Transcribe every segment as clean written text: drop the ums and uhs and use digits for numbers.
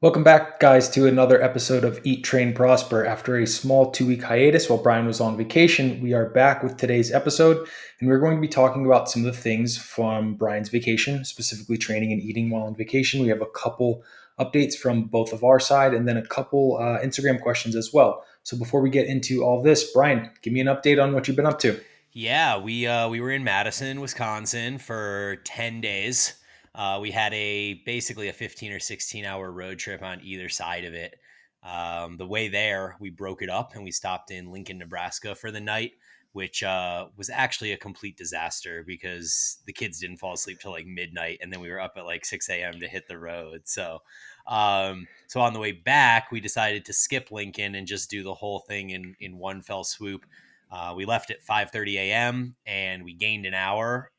Welcome back, guys, to another episode of Eat, Train, Prosper. After a small 2 week hiatus while Bryan was on vacation, we are back with today's episode, and we're going to be talking about some of the things from Bryan's vacation, specifically training and eating while on vacation. We have a couple updates from both of our side and then a couple Instagram questions as well. So before we get into all this, Bryan, give me an update on what you've been up to. Yeah, we were in Madison, Wisconsin for 10 days. We had a basically a 15 or 16-hour road trip on either side of it. The way there, we broke it up and we stopped in Lincoln, Nebraska for the night, which was actually a complete disaster because the kids didn't fall asleep till like midnight, and then we were up at like 6 a.m. to hit the road. So on the way back, we decided to skip Lincoln and just do the whole thing in one fell swoop. We left at 5:30 a.m. and we gained an hour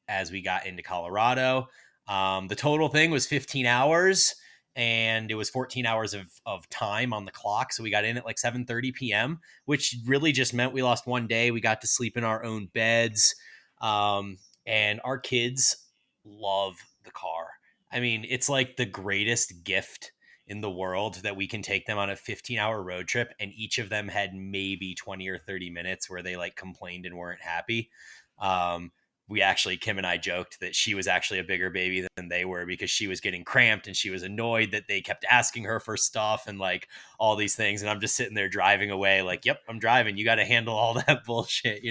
as we got into Colorado. The total thing was 15 hours and it was 14 hours of time on the clock. So we got in at like 7:30 p.m., which really just meant we lost one day. We got to sleep in our own beds. And our kids love the car. I mean, it's like the greatest gift in the world that we can take them on a 15-hour road trip, and each of them had maybe 20 or 30 minutes where they like complained and weren't happy. um, we actually, Kim and I joked that she was actually a bigger baby than they were because she was getting cramped and she was annoyed that they kept asking her for stuff and like all these things, and I'm just sitting there driving away like, yep, I'm driving, you got to handle all that bullshit.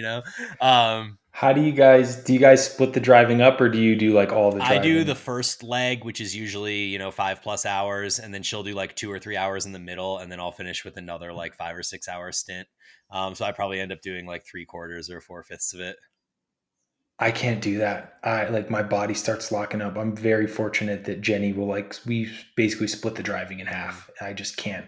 um, How do you guys split the driving up, or do you do like all the I do the driving? first leg, which is usually 5+ hours, and then she'll do like 2 or 3 hours in the middle, and then I'll finish with another like 5 or 6 hour stint. So I probably end up doing like 3/4 or 4/5 of it. I can't do that. I like my body starts locking up. I'm very fortunate that Jenny will like we basically split the driving in Mhm. half. I just can't.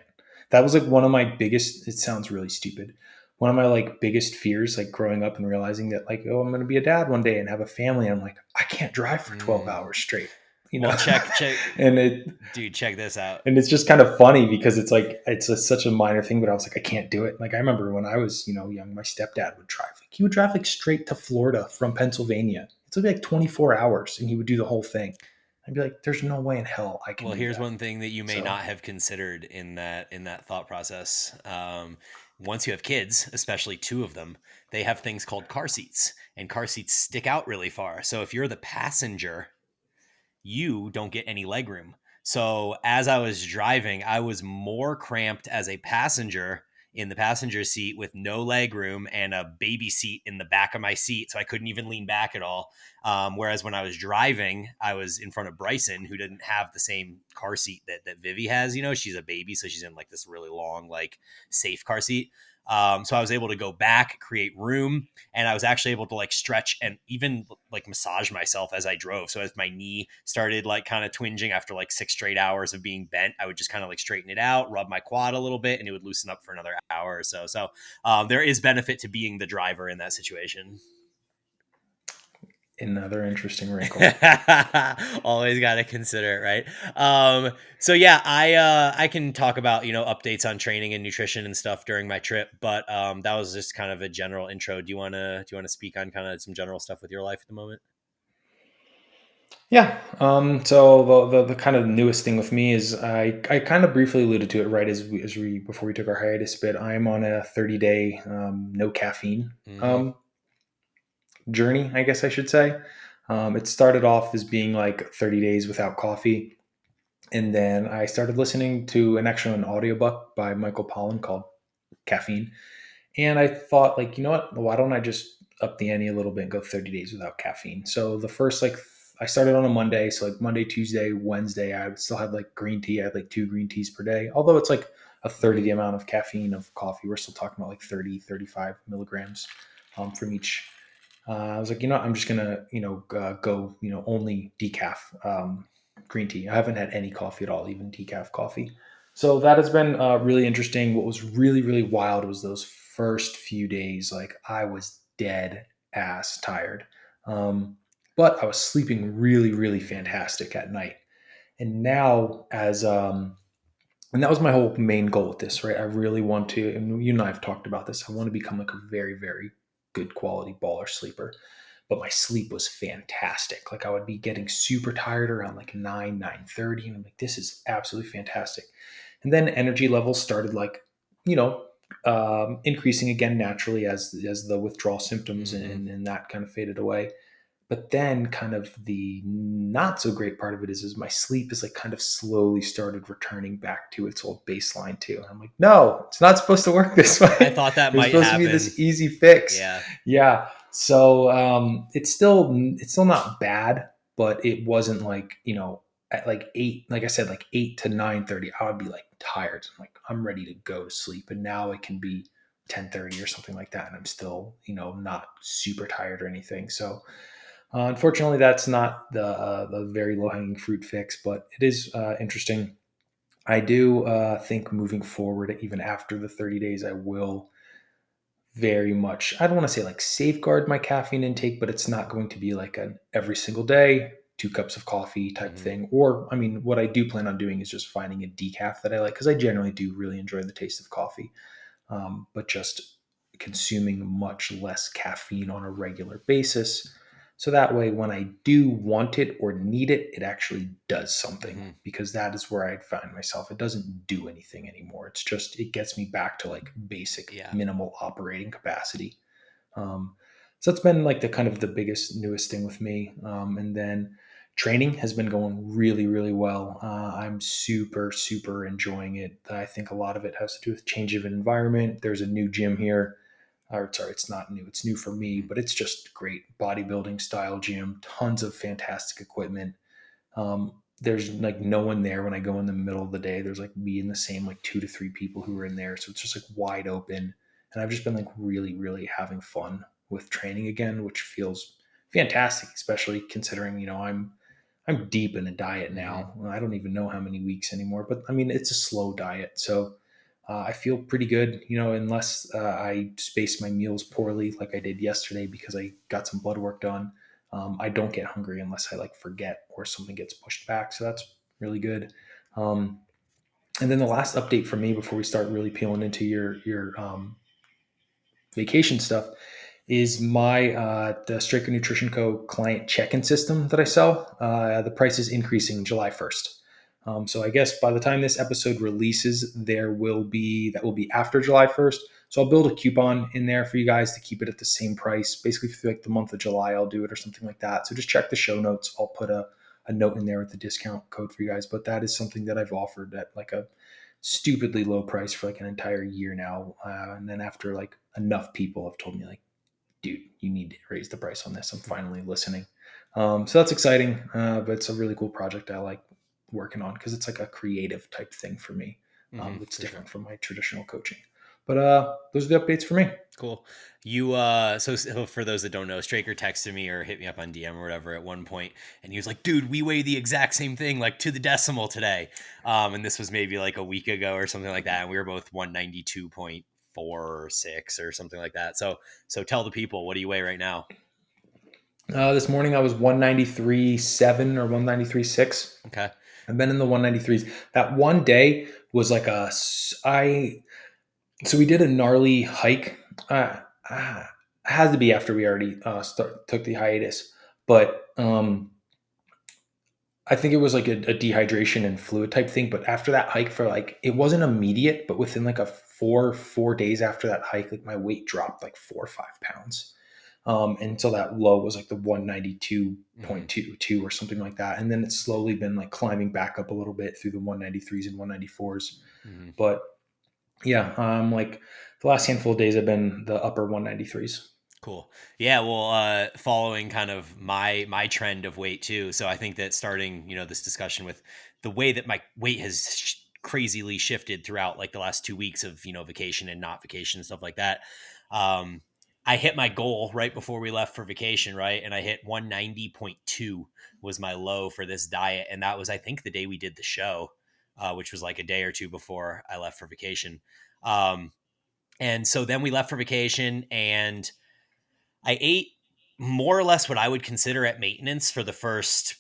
That was like one of my biggest, it sounds really stupid. One of my like biggest fears like growing up and realizing that like, oh, I'm going to be a dad one day and have a family, and I'm like, I can't drive for 12 Mm. hours straight, you Well, know. check, and it dude, check this out. and it's just kind of funny because it's like such a minor thing, but I was like, I can't do it. Like I remember when I was young, my stepdad would drive. Like he would drive like straight to Florida from Pennsylvania. It's like 24 hours, and he would do the whole thing. I'd be like, there's no way in hell I can Well, do here's that. one thing that you may So not have considered in that thought process. Once you have kids, especially two of them, they have things called car seats, and car seats stick out really far. So if you're the passenger, you don't get any legroom. So as I was driving, I was more cramped as a passenger in the passenger seat with no legroom and a baby seat in the back of my seat. So I couldn't even lean back at all. Whereas when I was driving, I was in front of Bryson, who didn't have the same car seat that Vivi has. She's a baby, so she's in like this really long, like safe car seat. So I was able to go back, create room, and I was actually able to like stretch and even like massage myself as I drove. So as my knee started like kind of twinging after like 6 straight hours of being bent, I would just kind of like straighten it out, rub my quad a little bit, and it would loosen up for another hour or so. So there is benefit to being the driver in that situation. another interesting wrinkle. Always got to consider it, right? So yeah, I can talk about updates on training and nutrition and stuff during my trip, but that was just kind of a general intro. Do you want to speak on kind of some general stuff with your life at the moment? Yeah. So the kind of newest thing with me is I kind of briefly alluded to it right as we before we took our hiatus, but I'm on a 30-day no caffeine Mm-hmm. um, journey, I guess I should say. It started off as being like 30 days without coffee. And then I started listening to an audiobook by Michael Pollan called Caffeine. And I thought, like, you know what? Why don't I just up the ante a little bit and go 30 days without caffeine? So the first, like, I started on a Monday. So, like, Monday, Tuesday, Wednesday, I would still have like green tea. I had like two green teas per day. Although it's like a third of Mm-hmm. the amount of caffeine of coffee. We're still talking about like 30, 35 milligrams from each. I was like, I'm just gonna, go, only decaf green tea. I haven't had any coffee at all, even decaf coffee. So that has been really interesting. What was really, really wild was those first few days. Like I was dead ass tired, um, but I was sleeping really, really fantastic at night. And now, and that was my whole main goal with this, right? I really want to, and you and I have talked about this. I want to become like a very, very good quality baller sleeper. but my sleep was fantastic. Like I would be getting super tired around like 9:30, and I'm like, this is absolutely fantastic. And then energy levels started like, you know, increasing again naturally as the withdrawal symptoms Mm-hmm. and that kind of faded away. But then kind of the not so great part of it is my sleep is like kind of slowly started returning back to its old baseline too. And I'm like, no, it's not supposed to work this I way. thought that There's might supposed to be happen. this easy fix. Yeah. Yeah. So it's still not bad, but it wasn't like, at like 8, like I said, like 8 to 9:30, I would be like tired. I'm like, I'm ready to go to sleep. And now it can be 10:30 or something like that. And I'm still, not super tired or anything. So unfortunately, that's not the very low hanging fruit fix, but it is interesting. I do think moving forward, even after the 30 days, I will very much, I don't want to say like safeguard my caffeine intake, but it's not going to be like an every single day, 2 cups of coffee type Mm-hmm. thing. Or, I mean, what I do plan on doing is just finding a decaf that I like because I generally do really enjoy the taste of coffee, but just consuming much less caffeine on a regular basis. So that way, when I do want it or need it, it actually does something Mm-hmm. because that is where I'd find myself. It doesn't do anything anymore. It's just, it gets me back to like basic Yeah. minimal operating capacity. So that's been like the kind of the biggest, newest thing with me. And then training has been going really, really well. I'm super, super enjoying it. I think a lot of it has to do with change of environment. There's a new gym here. Or sorry, it's not new. It's new for me, Mm-hmm. but it's just great bodybuilding style gym. Tons of fantastic equipment. There's like no one there when I go in the middle of the day. There's like me and the same like 2 to 3 people who are in there. So it's just like wide open. And I've just been like really, really having fun with training again, which feels fantastic, especially considering, I'm deep in a diet Mm-hmm. now. I don't even know how many weeks anymore, but I mean, it's a slow diet. So I feel pretty good, unless I space my meals poorly, like I did yesterday because I got some blood work done. I don't get hungry unless I like forget or something gets pushed back. So that's really good. Um, and then the last update for me before we start really peeling into your vacation stuff is my the Straker Nutrition Co. client check-in system that I sell. The price is increasing July 1st. So I guess by the time this episode releases, that will be after July 1st. So I'll build a coupon in there for you guys to keep it at the same price. Basically, for like the month of July, I'll do it or something like that. So just check the show notes. I'll put a note in there with the discount code for you guys. But that is something that I've offered at like a stupidly low price for like an entire year now. And then after like enough people have told me like, dude, you need to raise the price on this. I'm finally listening. So that's exciting, but it's a really cool project I like working on because it's like a creative type thing for me. Mm-hmm. That's For sure. different from my traditional coaching. But those are the updates for me. Cool. You so for those that don't know, Straker texted me or hit me up on DM or whatever at one point, and he was like, "Dude, we weigh the exact same thing, like to the decimal today." And this was maybe like a week ago or something like that, and we were both 192.46 or something like that. So tell the people, what do you weigh right now? This morning I was 193.7 or 193.6. Okay. I've been in the 193s. That one day was like so we did a gnarly hike. Had to be after we already took the hiatus, but I think it was like a dehydration and fluid type thing. But after that hike, for like it wasn't immediate, but within like a four days after that hike, like my weight dropped like 4 or 5 pounds. And so that low was like the Mm-hmm. 192.22 or something like that. And then it's slowly been like climbing back up a little bit through the 193s and 194s. Mm-hmm. But yeah, like the last handful of days have been the upper 193s. Cool. Yeah, well, following kind of my trend of weight too. So I think that starting, this discussion with the way that my weight has crazily shifted throughout like the last 2 weeks of, vacation and not vacation and stuff like that. Um, I hit my goal right before we left for vacation, right? And I hit 190.2 was my low for this diet. And that was, I think, the day we did the show, which was like a day or two before I left for vacation. And so then we left for vacation and I ate more or less what I would consider at maintenance for the first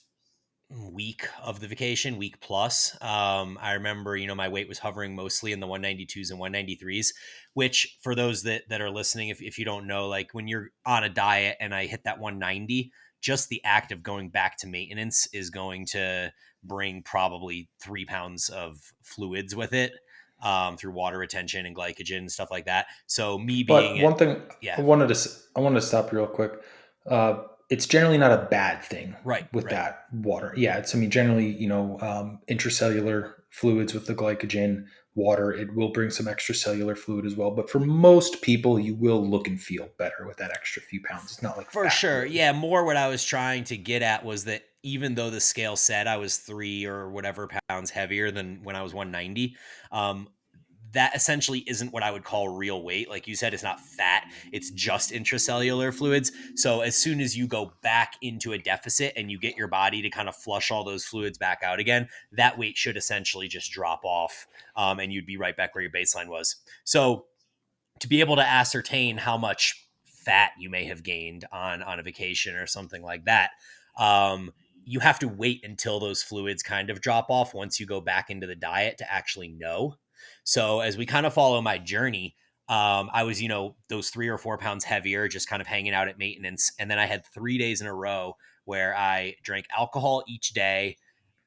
week of the vacation, week plus. I remember, my weight was hovering mostly in the 192s and 193s, which for those that are listening, if you don't know, like when you're on a diet and I hit that 190, just the act of going back to maintenance is going to bring probably 3 pounds of fluids with it, through water retention and glycogen and stuff like that. So me But being at, one thing yeah, I wanted to stop you real quick. It's generally not a bad thing right, with right. that water. Yeah, it's, I mean, generally, intracellular fluids with the glycogen water, it will bring some extracellular fluid as well. But for most people, you will look and feel better with that extra few pounds. It's not like For fat, sure. really. Yeah, more what I was trying to get at was that even though the scale said I was 3 or whatever pounds heavier than when I was 190, um, that essentially isn't what I would call real weight. Like you said, it's not fat, it's just intracellular fluids. So as soon as you go back into a deficit and you get your body to kind of flush all those fluids back out again, that weight should essentially just drop off, and you'd be right back where your baseline was. So to be able to ascertain how much fat you may have gained on a vacation or something like that, you have to wait until those fluids kind of drop off once you go back into the diet to actually know. So as we kind of follow my journey, I was, those 3 or 4 pounds heavier, just kind of hanging out at maintenance. And then I had 3 days in a row where I drank alcohol each day.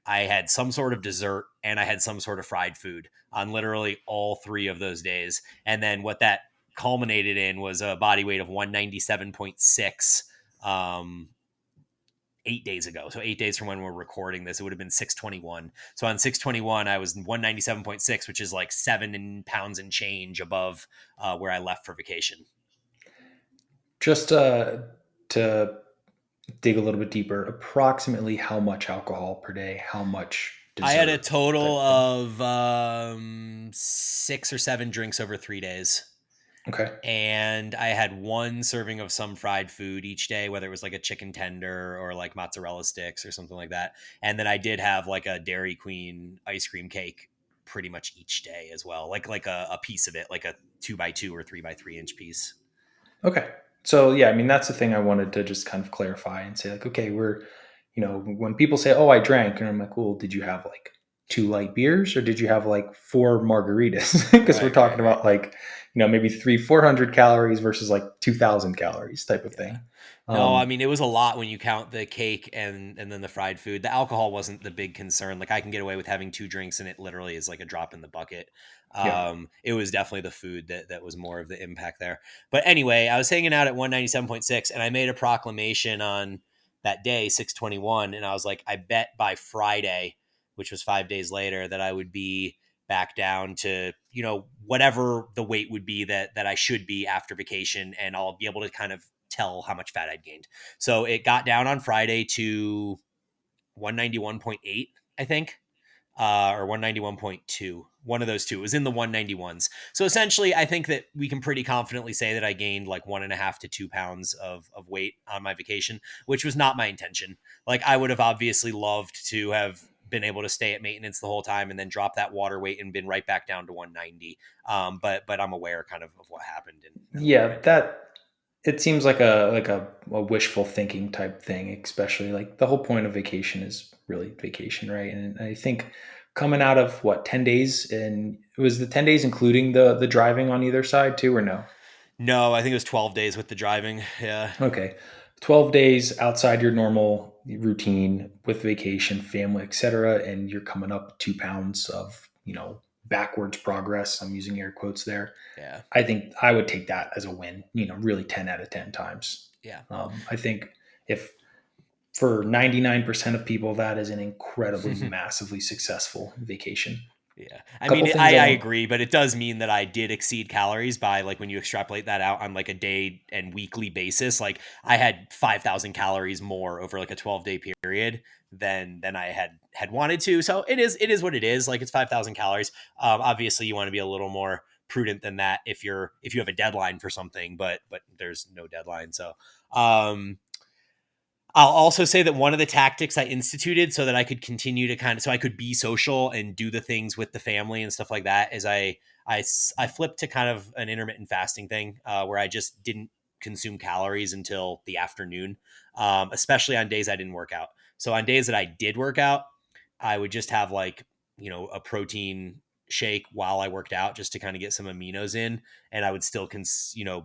I had some sort of dessert and I had some sort of fried food on literally all 3 of those days. And then what that culminated in was a body weight of 197.6, 8 days ago. So 8 days from when we're recording this, it would have been 621. So on 621, I was 197.6, which is like 7 pounds and change above where I left for vacation. Just to dig a little bit deeper, approximately how much alcohol per day, how much I had a dessert type total of thing. of 6 or 7 drinks over 3 days. Okay. And I had one serving of some fried food each day, whether it was like a chicken tender or like mozzarella sticks or something like that. And then I did have like a Dairy Queen ice cream cake pretty much each day as well, like a piece of it, like a 2 by 2 or 3 by 3 inch piece. Okay. So yeah, I mean that's the thing I wanted to just kind of clarify and say like, okay, when people say, "Oh, I drank," and I'm like, "Well, did you have like two light beers or did you have like four margaritas?" Because we're Right, right, talking right. about like, maybe 300-400 calories versus like 2,000 calories type of Yeah. thing. No, I Um, mean it was a lot when you count the cake and then the fried food. The alcohol wasn't the big concern. Like I can get away with having 2 drinks and it literally is like a drop in the bucket. yeah. It was definitely the food that was more of the impact there. But anyway, I was hanging out at 197.6 and I made a proclamation on that day, 621, and I was like, I bet by Friday, which was 5 days later, that I would be back down to whatever the weight would be that I should be after vacation, and I'll be able to kind of tell how much fat I'd gained. So it got down on Friday to 191.8, I think, or 191.2. One of those two. It was in the 191s. So essentially, I think that we can pretty confidently say that I gained like 1.5 to 2 pounds of weight on my vacation, which was not my intention. Like, I would have obviously loved to have been able to stay at maintenance the whole time and then drop that water weight and been right back down to 190. But I'm aware kind of what happened and what Yeah, went down. that it seems like a wishful thinking type thing, especially like the whole point of vacation is really vacation, right? And I think coming out of what, 10 days, and it was the 10 days including the driving on either side too, or no? No, I think it was 12 days with the driving. Yeah. Okay. 12 days outside your normal routine with vacation, family, etc., and you're coming up 2 pounds of, backwards progress. I'm using air quotes there. Yeah. I think I would take that as a win, really 10 out of 10 times. Yeah. I think if for 99% of people, that is an incredibly, massively successful vacation. Yeah. A I couple mean, things I, I I want. agree, but it does mean that I did exceed calories by like when you extrapolate that out on like a day and weekly basis. Like I had 5,000 calories more over like a 12-day period than I had wanted to. So it is what it is. Like it's 5,000 calories. Obviously you want to be a little more prudent than that if you have a deadline for something, but there's no deadline. So, um, I'll also say that one of the tactics I instituted so that I could continue to so I could be social and do the things with the family and stuff like that is I flipped to kind of an intermittent fasting thing, where I just didn't consume calories until the afternoon, especially on days I didn't work out. So on days that I did work out, I would just have like, a protein shake while I worked out just to kind of get some aminos in. And I would still,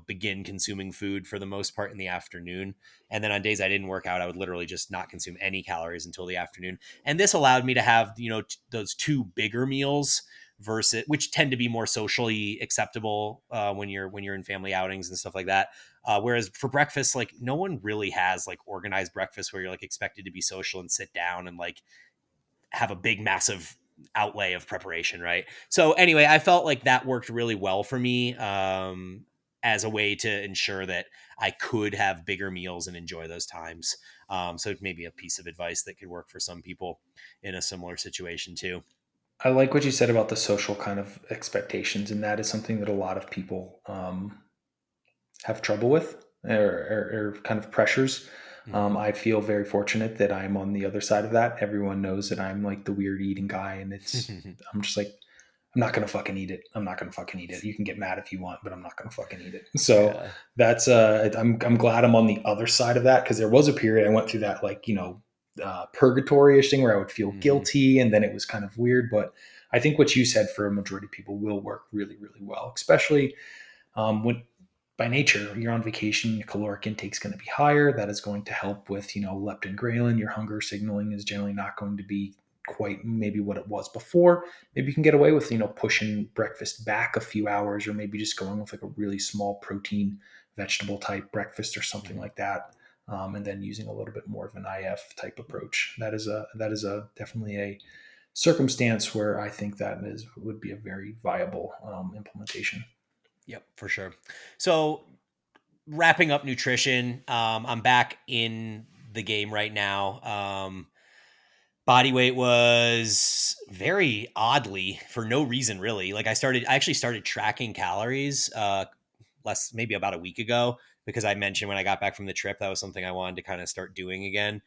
begin consuming food for the most part in the afternoon. And then on days I didn't work out, I would literally just not consume any calories until the afternoon. And this allowed me to have, those two bigger meals versus, which tend to be more socially acceptable when you're in family outings and stuff like that. Whereas for breakfast, like no one really has like organized breakfast where you're like expected to be social and sit down and like have a big, massive outlay of preparation, right? So anyway, I felt like that worked really well for me, as a way to ensure that I could have bigger meals and enjoy those times. So it may be a piece of advice that could work for some people in a similar situation too. I like what you said about the social kind of expectations, and that is something that a lot of people have trouble with, or kind of pressures. Mm-hmm. I feel very fortunate that I'm on the other side of that. Everyone knows that I'm like the weird eating guy, and I'm just like, I'm not gonna fucking eat it. I'm not gonna fucking eat it. You can get mad if you want, but I'm not gonna fucking eat it. So Yeah. that's I'm glad I'm on the other side of that, because there was a period I went through that, like, purgatory-ish thing where I would feel Mm-hmm. guilty, and then it was kind of weird. But I think what you said for a majority of people will work really, really well, especially when by nature you're on vacation, your caloric intake is going to be higher. That is going to help with, leptin, ghrelin. Your hunger signaling is generally not going to be quite maybe what it was before. Maybe you can get away with, pushing breakfast back a few hours, or maybe just going with like a really small protein vegetable type breakfast or something Mm-hmm. like that. And then using a little bit more of an IF type approach. That is a definitely a circumstance where I think that would be a very viable implementation. Yep, for sure. So wrapping up nutrition, I'm back in the game right now. Body weight was very oddly, for no reason really. Like I actually started tracking calories less, maybe about a week ago, because I mentioned when I got back from the trip that was something I wanted to kind of start doing again.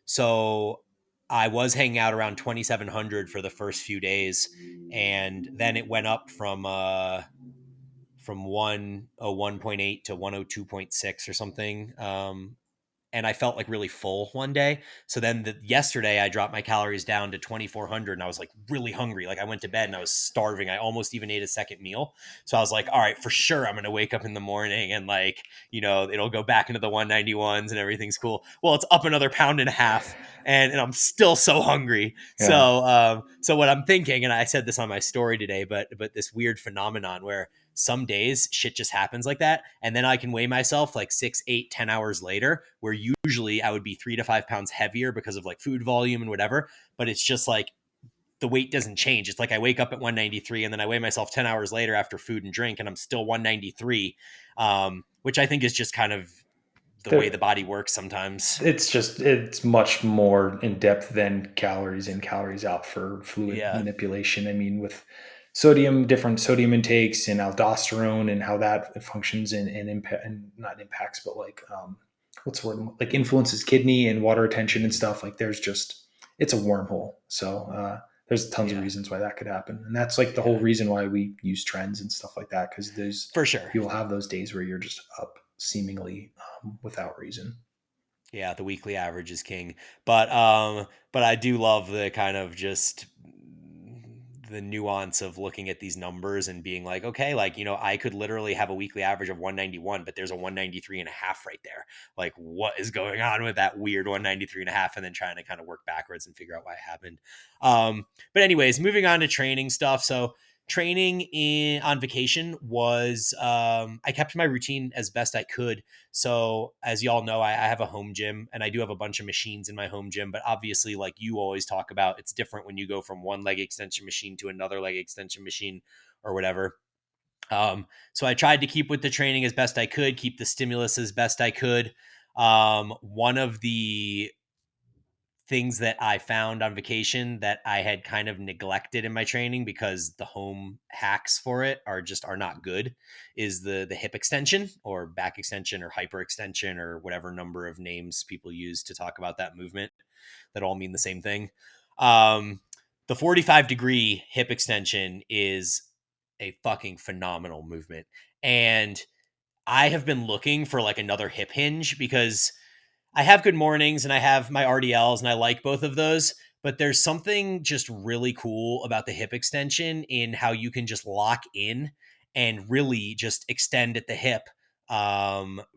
So I was hanging out around 2,700 for the first few days, and then it went up from 101.8 to 102.6 or something. And I felt like really full one day. So then yesterday I dropped my calories down to 2,400 and I was like really hungry. Like I went to bed and I was starving. I almost even ate a second meal. So I was like, all right, for sure I'm going to wake up in the morning and like, it'll go back into the 191s and everything's cool. Well, it's up another pound and a half and I'm still so hungry. Yeah. So what I'm thinking, and I said this on my story today, but this weird phenomenon where some days shit just happens like that, and then I can weigh myself like 6, 8, 10 hours later, where usually I would be 3 to 5 pounds heavier because of like food volume and whatever. But it's just like the weight doesn't change. It's like I wake up at 193 and then I weigh myself 10 hours later after food and drink and I'm still 193, which I think is just kind of the way There, the body works sometimes. it's much more in depth than calories in, calories out for fluid Yeah. manipulation. I mean, with sodium, different sodium intakes and aldosterone and how that functions and impact, and not impacts, but like, what's the word, like influences kidney and water retention and Mhm. stuff. Like there's just, it's a wormhole. So there's tons of Yeah. reasons why that could happen, and that's like the whole Yeah. reason why we use trends and stuff like that, because there's, For sure. you'll have those days where you're just up seemingly without reason. Yeah, the weekly average is king. But I do love the kind of just the nuance of looking at these numbers and being like, okay, like, I could literally have a weekly average of 191, but there's a 193 and a half right there. Like, what is going on with that weird 193 and a half? And then trying to kind of work backwards and figure out why it happened. But anyways, moving on to training stuff. So training in on vacation was, I kept my routine as best I could. So, as y'all know, I have a home gym and I do have a bunch of machines in my home gym. But obviously, like you always talk about, it's different when you go from one leg extension machine to another leg extension machine or whatever. So, I tried to keep with the training as best I could, keep the stimulus as best I could. One of the things that I found on vacation that I had kind of neglected in my training because the home hacks for it are not good is the hip extension or back extension or hyper extension or whatever number of names people use to talk about that movement that all mean the same thing. Um, the 45-degree hip extension is a fucking phenomenal movement. And I have been looking for like another hip hinge because I have good mornings and I have my RDLs and I like both of those. But there's something just really cool about the hip extension in how you can just lock in and really just extend at the hip,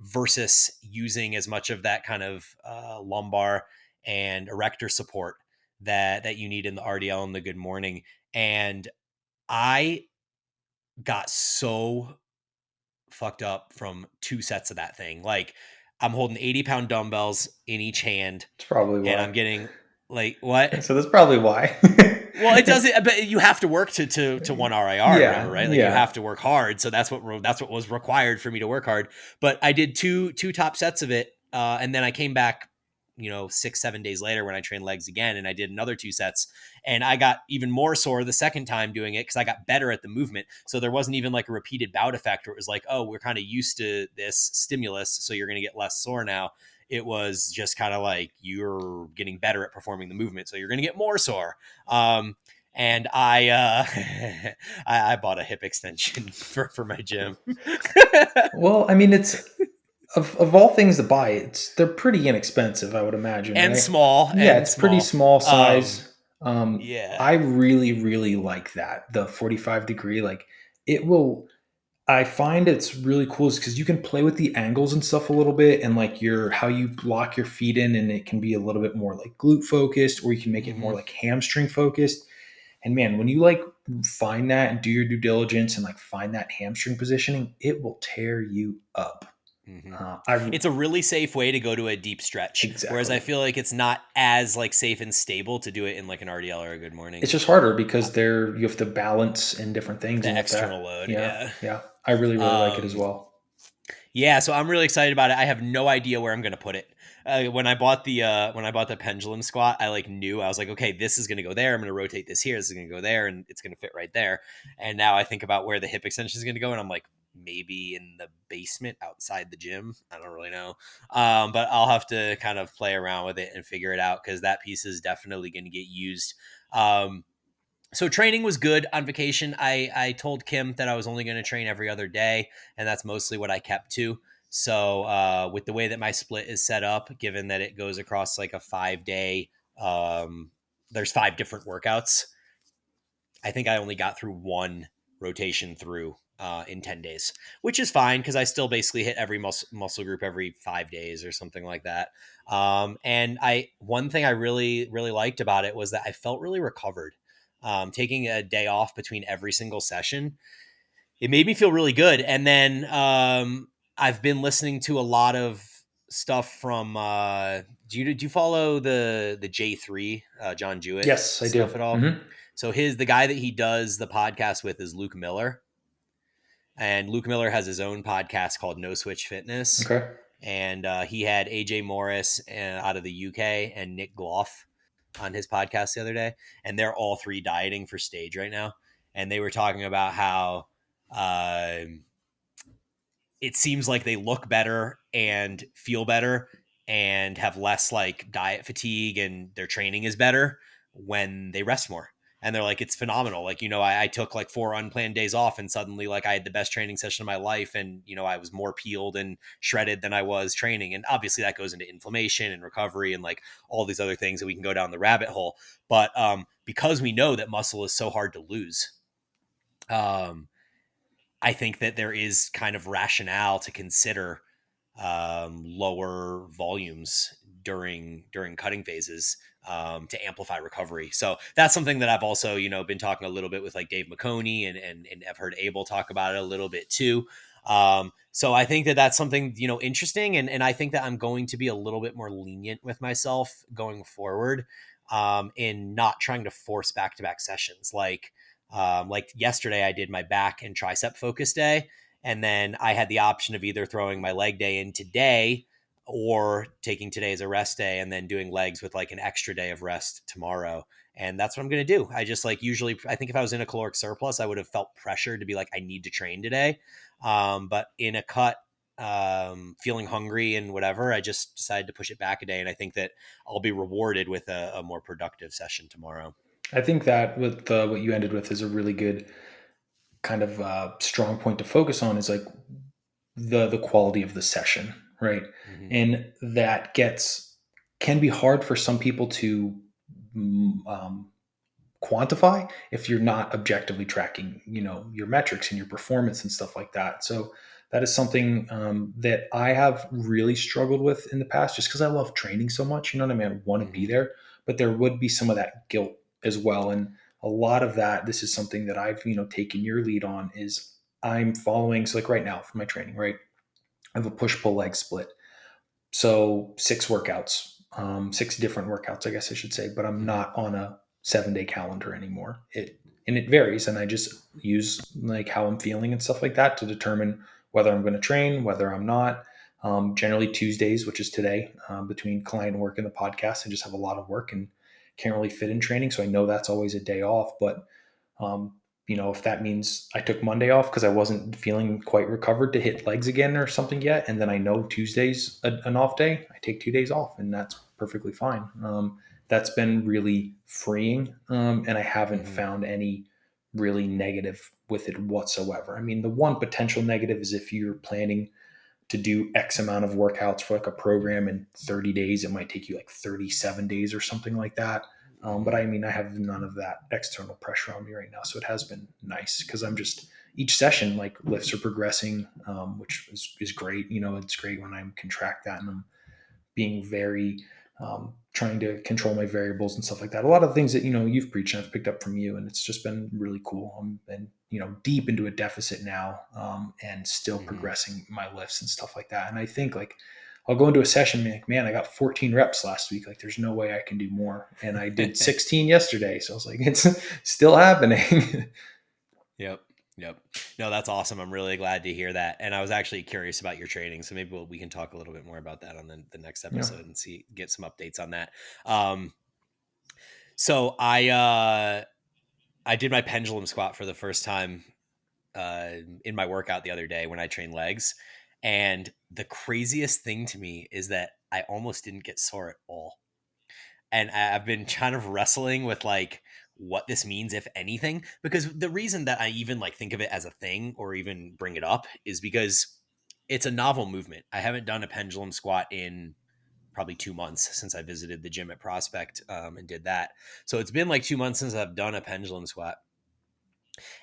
versus using as much of that kind of lumbar and erector support that you need in the RDL and the good morning. And I got so fucked up from two sets of that thing. Like I'm holding 80-pound dumbbells in each hand It's probably and why. I'm getting like what? So that's probably why. Well, it doesn't. But you have to work to one RIR or whatever, Yeah, right? Like you yeah. have to work hard. So that's what was required for me to work hard. But I did two top sets of it, and then I came back, 6 7 days later when I trained legs again, and I did another two sets, and I got even more sore the second time doing it because I got better at the movement. So there wasn't even like a repeated bout effect where it was like, oh, we're kind of used to this stimulus, so you're going to get less sore now. It was just kind of like you're getting better at performing the movement, so you're going to get more sore. um, and I bought a hip extension for my gym. Well, I mean, it's of all things to buy, they're pretty inexpensive, I would imagine, and right? small Yeah, and it's pretty small. small size. Yeah. I really, really like that. The 45 degree, like it will. I find it's really cool is because you can play with the angles and stuff a little bit, and like your how you block your feet in, and it can be a little bit more like glute focused, or you can make it more Hmm. like hamstring focused. And man, when you like find that and do your due diligence and like find that hamstring positioning, it will tear you up. Hmm. I It's a really safe way to go to a deep stretch, whereas I exactly. feel like it's not as like safe and stable to do it in like an RDL or a good morning. It's just harder Uh, because you have to balance in different things the and you have external to load, yeah, yeah. yeah. I really, really like it as Um, well. Yeah, so I'm really excited about it. I have no idea where I'm going to put it. When I bought the pendulum squat, I like knew I was like, okay, this is going to go there. I'm going to rotate this here. This is going to go there, and it's going to fit right there. And now I think about where the hip extension is going to go, and I'm like, maybe in the basement outside the gym. I don't really know, but I'll have to kind of play around with it and figure it out because that piece is definitely going to get used. So training was good on vacation. I told Kim that I was only going to train every other day, and that's mostly what I kept to. So with the way that my split is set up, given that it goes across like a 5 day, there's 5 different workouts. I think I only got through one rotation through in 10 days, which is fine because I still basically hit every muscle group every 5 days or something like that. And I one thing I really really liked about it was that I felt really recovered. Taking a day off between every single session, it made me feel really good. And then I've been listening to a lot of stuff from. Do you follow the J3 John Jewett Yes, I do. stuff at all? Hmm. So the guy that he does the podcast with is Luke Miller, and Luke Miller has his own podcast called No Switch Fitness, Okay. and he had AJ Morris out of the UK and Nick Gloff on his podcast the other day, and they're all three dieting for stage right now, and they were talking about how uh, it seems like they look better and feel better and have less like diet fatigue and their training is better when they rest more. And they're like, it's phenomenal. Like, I took like 4 unplanned days off and suddenly like I had the best training session of my life. And, I was more peeled and shredded than I was training. And obviously that goes into inflammation and recovery and like all these other things that we can go down the rabbit hole. But because we know that muscle is so hard to lose, um, I think that there is kind of rationale to consider lower volumes during cutting phases to amplify recovery. So that's something that I've also been talking a little bit with like Dave McConey and I've heard Abel talk about it a little bit too. So I think that that's something interesting, and I think that I'm going to be a little bit more lenient with myself going forward, in not trying to force back to back sessions like yesterday, I did my back and tricep focus day. And then I had the option of either throwing my leg day in today or taking today as a rest day and then doing legs with like an extra day of rest tomorrow. And that's what I'm going to do. I just like usually, I think if I was in a caloric surplus, I would have felt pressure to be like, I need to train today. But in a cut, feeling hungry and whatever, I just decided to push it back a day. And I think that I'll be rewarded with a more productive session tomorrow. I think that with what you ended with is a really good kind of strong point to focus on is like the quality of the session, right? Hmm. And that can be hard for some people to um, quantify if you're not objectively tracking, your metrics and your performance and stuff like that. So that is something that I have really struggled with in the past, just because I love training so much. You know what I mean? I want to be Hmm. there, but there would be some of that guilt as well. And a lot of that, this is something that I've, taken your lead on, is I'm following. So like right now for my training, right? I have a push pull leg split. So 6 workouts, 6 different workouts, I guess I should say, but I'm Hmm. not on a 7 day calendar anymore. It varies, and I just use like how I'm feeling and stuff like that to determine whether I'm going to train, whether I'm not. Generally Tuesdays, which is today, between client work and the podcast, I just have a lot of work and can't really fit in training. So I know that's always a day off, but um, if that means I took Monday off because I wasn't feeling quite recovered to hit legs again or something yet, and then I know Tuesday's an off day, I take 2 days off, and that's perfectly fine. That's been really freeing, and I haven't Hmm. found any really negative with it whatsoever. I mean, the one potential negative is if you're planning to do X amount of workouts for like a program in 30 days, it might take you like 37 days or something like that. But Hmm. I mean, I have none of that external pressure on me right now. So it has been nice because I'm just, each session, like lifts are progressing, which is great. It's great when I can track that, and I'm being very trying to control my variables and stuff like that. A lot of things that you've preached and I've picked up from you, and it's just been really cool. I'm been deep into a deficit now, and still Hmm. progressing my lifts and stuff like that. And I think like I'll go into a session and be like, man, I got 14 reps last week. Like, there's no way I can do more. And I did 16 yesterday, so I was like, it's still happening. Yep. Yep. No, that's awesome. I'm really glad to hear that. And I was actually curious about your training, so maybe we can talk a little bit more about that on the next Yeah. episode and get some updates on that. Um, so I did my pendulum squat for the first time uh, in my workout the other day when I trained legs, and the craziest thing to me is that I almost didn't get sore at all. And I've been kind of wrestling with like what this means, if anything, because the reason that I even like think of it as a thing or even bring it up is because it's a novel movement. I haven't done a pendulum squat in probably 2 months since I visited the gym at Prospect, and did that. So it's been like 2 months since I've done a pendulum squat,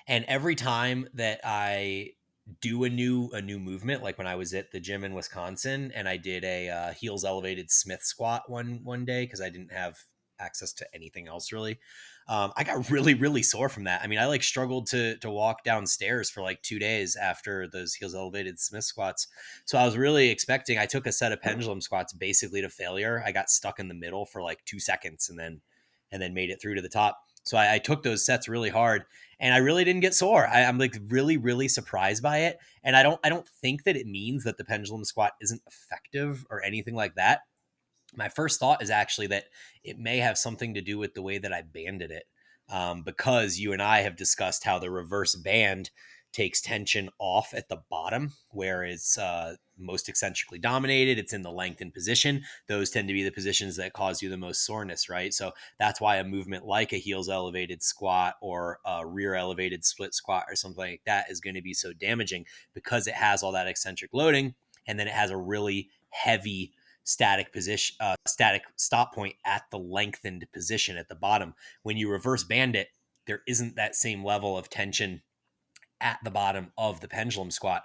and every time that I do a new movement, like when I was at the gym in Wisconsin and I did a heels elevated Smith squat one day because I didn't have access to anything else really. I got really sore from that. I mean, I like struggled to walk downstairs for like 2 days after those heels elevated Smith squats. So I was really expecting. I took a set of pendulum squats basically to failure. I got stuck in the middle for like 2 seconds and then made it through to the top. So I took those sets really hard, and I really didn't get sore. I'm like really surprised by it, and I don't think that it means that the pendulum squat isn't effective or anything like that. My first thought is actually that it may have something to do with the way that I banded it, because you and I have discussed how the reverse band takes tension off at the bottom where it's most eccentrically dominated. It's in the lengthened position. Those tend to be the positions that cause you the most soreness, right? So that's why a movement like a heels elevated squat or a rear elevated split squat or something like that is going to be so damaging, because it has all that eccentric loading, and then it has a really heavy static stop point at the lengthened position at the bottom. When you reverse band it, there isn't that same level of tension at the bottom of the pendulum squat,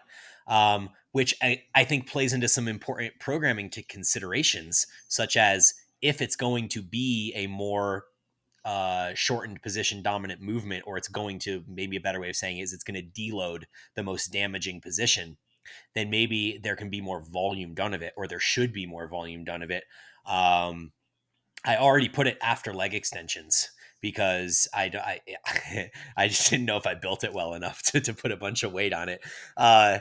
which I think plays into some important programming to considerations, such as if it's going to be a more shortened position dominant movement, or it's going to, maybe a better way of saying it is, it's going to deload the most damaging position, then maybe there can be more volume done of it, or there should be more volume done of it. Um, I already put it after leg extensions because I just didn't know if I built it well enough to put a bunch of weight on it. Uh,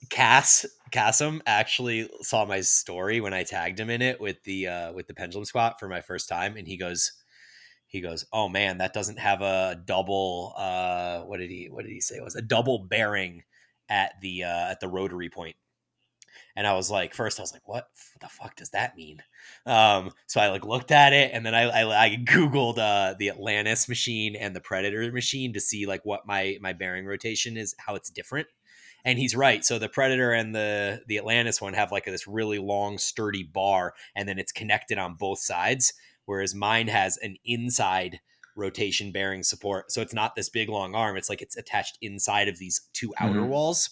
Cassim actually saw my story when I tagged him in it with the pendulum squat for my first time, and he goes, oh man, that doesn't have a double. What did he say? It was a double bearing at the rotary point. And I was like, first I was like, what the fuck does that mean? So I like looked at it, and then I googled the Atlantis machine and the Predator machine to see like what my bearing rotation is, how it's different. And he's right. So the Predator and the Atlantis one have like this really long, sturdy bar, and then it's connected on both sides. Whereas mine has an inside rotation bearing support. So it's not this big long arm. It's like it's attached inside of these two outer Mhm. walls.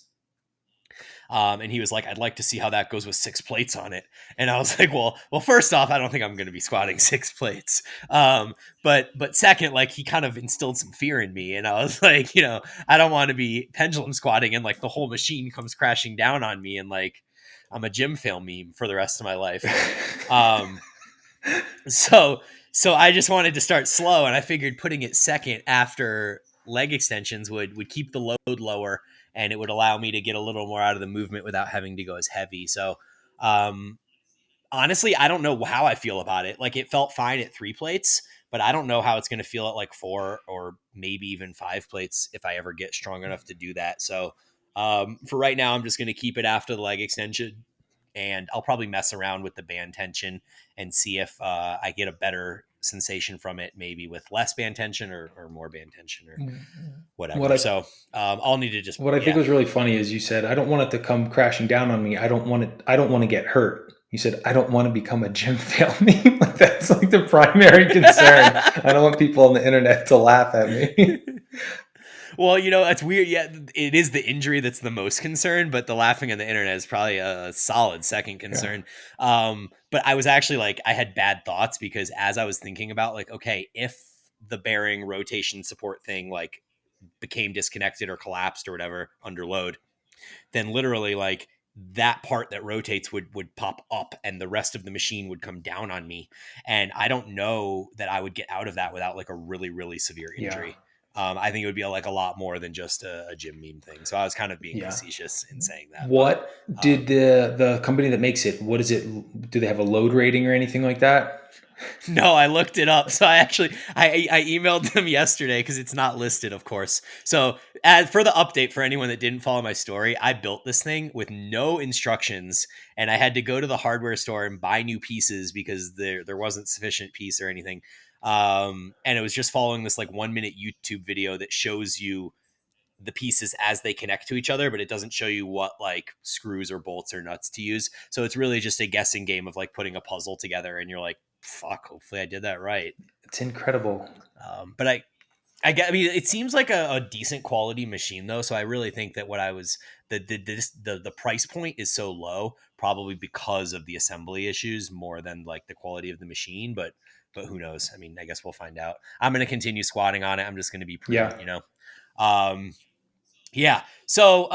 And he was like, "I'd like to see how that goes with 6 plates on it." And I was like, "Well, first off, I don't think I'm going to be squatting 6 plates. But second, like he kind of instilled some fear in me, and I was like, I don't want to be pendulum squatting and like the whole machine comes crashing down on me, and like I'm a gym fail meme for the rest of my life. Um, so so I just wanted to start slow, and I figured putting it second after leg extensions would keep the load lower, and it would allow me to get a little more out of the movement without having to go as heavy. So um, honestly, I don't know how I feel about it. Like it felt fine at 3 plates, but I don't know how it's going to feel at like 4 or maybe even 5 plates if I ever get strong enough to do that. So for right now, I'm just going to keep it after the leg extension, and I'll probably mess around with the band tension and see if I get a better sensation from it, maybe with less band tension or more band tension or What whatever. I So I'll need to just, what I think yeah. was really funny is you said, "I don't want it to come crashing down on me. I don't want it. I don't want to get hurt." You said, "I don't want to become a gym fail meme." Like that's like the primary concern. I don't want people on the internet to laugh at me. Well, it's weird. Yeah, it is the injury that's the most concern, but the laughing on the internet is probably a solid second Yeah. concern. But I was actually like, I had bad thoughts because as I was thinking about like, okay, if the bearing rotation support thing like became disconnected or collapsed or whatever under load, then literally like that part that rotates would pop up and the rest of the machine would come down on me, and I don't know that I would get out of that without like a really really severe Yeah. injury. I think it would be like a lot more than just a gym meme thing, so I was kind of being Yeah. facetious in saying that. But What did the company that makes it? What is it? Do they have a load rating or anything like that? no, I looked it up. So I actually I emailed them yesterday because it's not listed, of course. So as for the update for anyone that didn't follow my story, I built this thing with no instructions, and I had to go to the hardware store and buy new pieces because there wasn't sufficient piece or anything. And it was just following this like 1 minute YouTube video that shows you the pieces as they connect to each other, but it doesn't show you what like screws or bolts or nuts to use. So it's really just a guessing game of like putting a puzzle together, and you're like, fuck, hopefully I did that right. It's incredible. But I mean, it seems like a decent quality machine though. So I really think that what I was the price point is so low, probably because of the assembly issues more than like the quality of the machine. But who knows? I mean, I guess we'll find out. I'm gonna continue squatting on it. I'm just gonna be Yeah. prudent, Um, yeah. So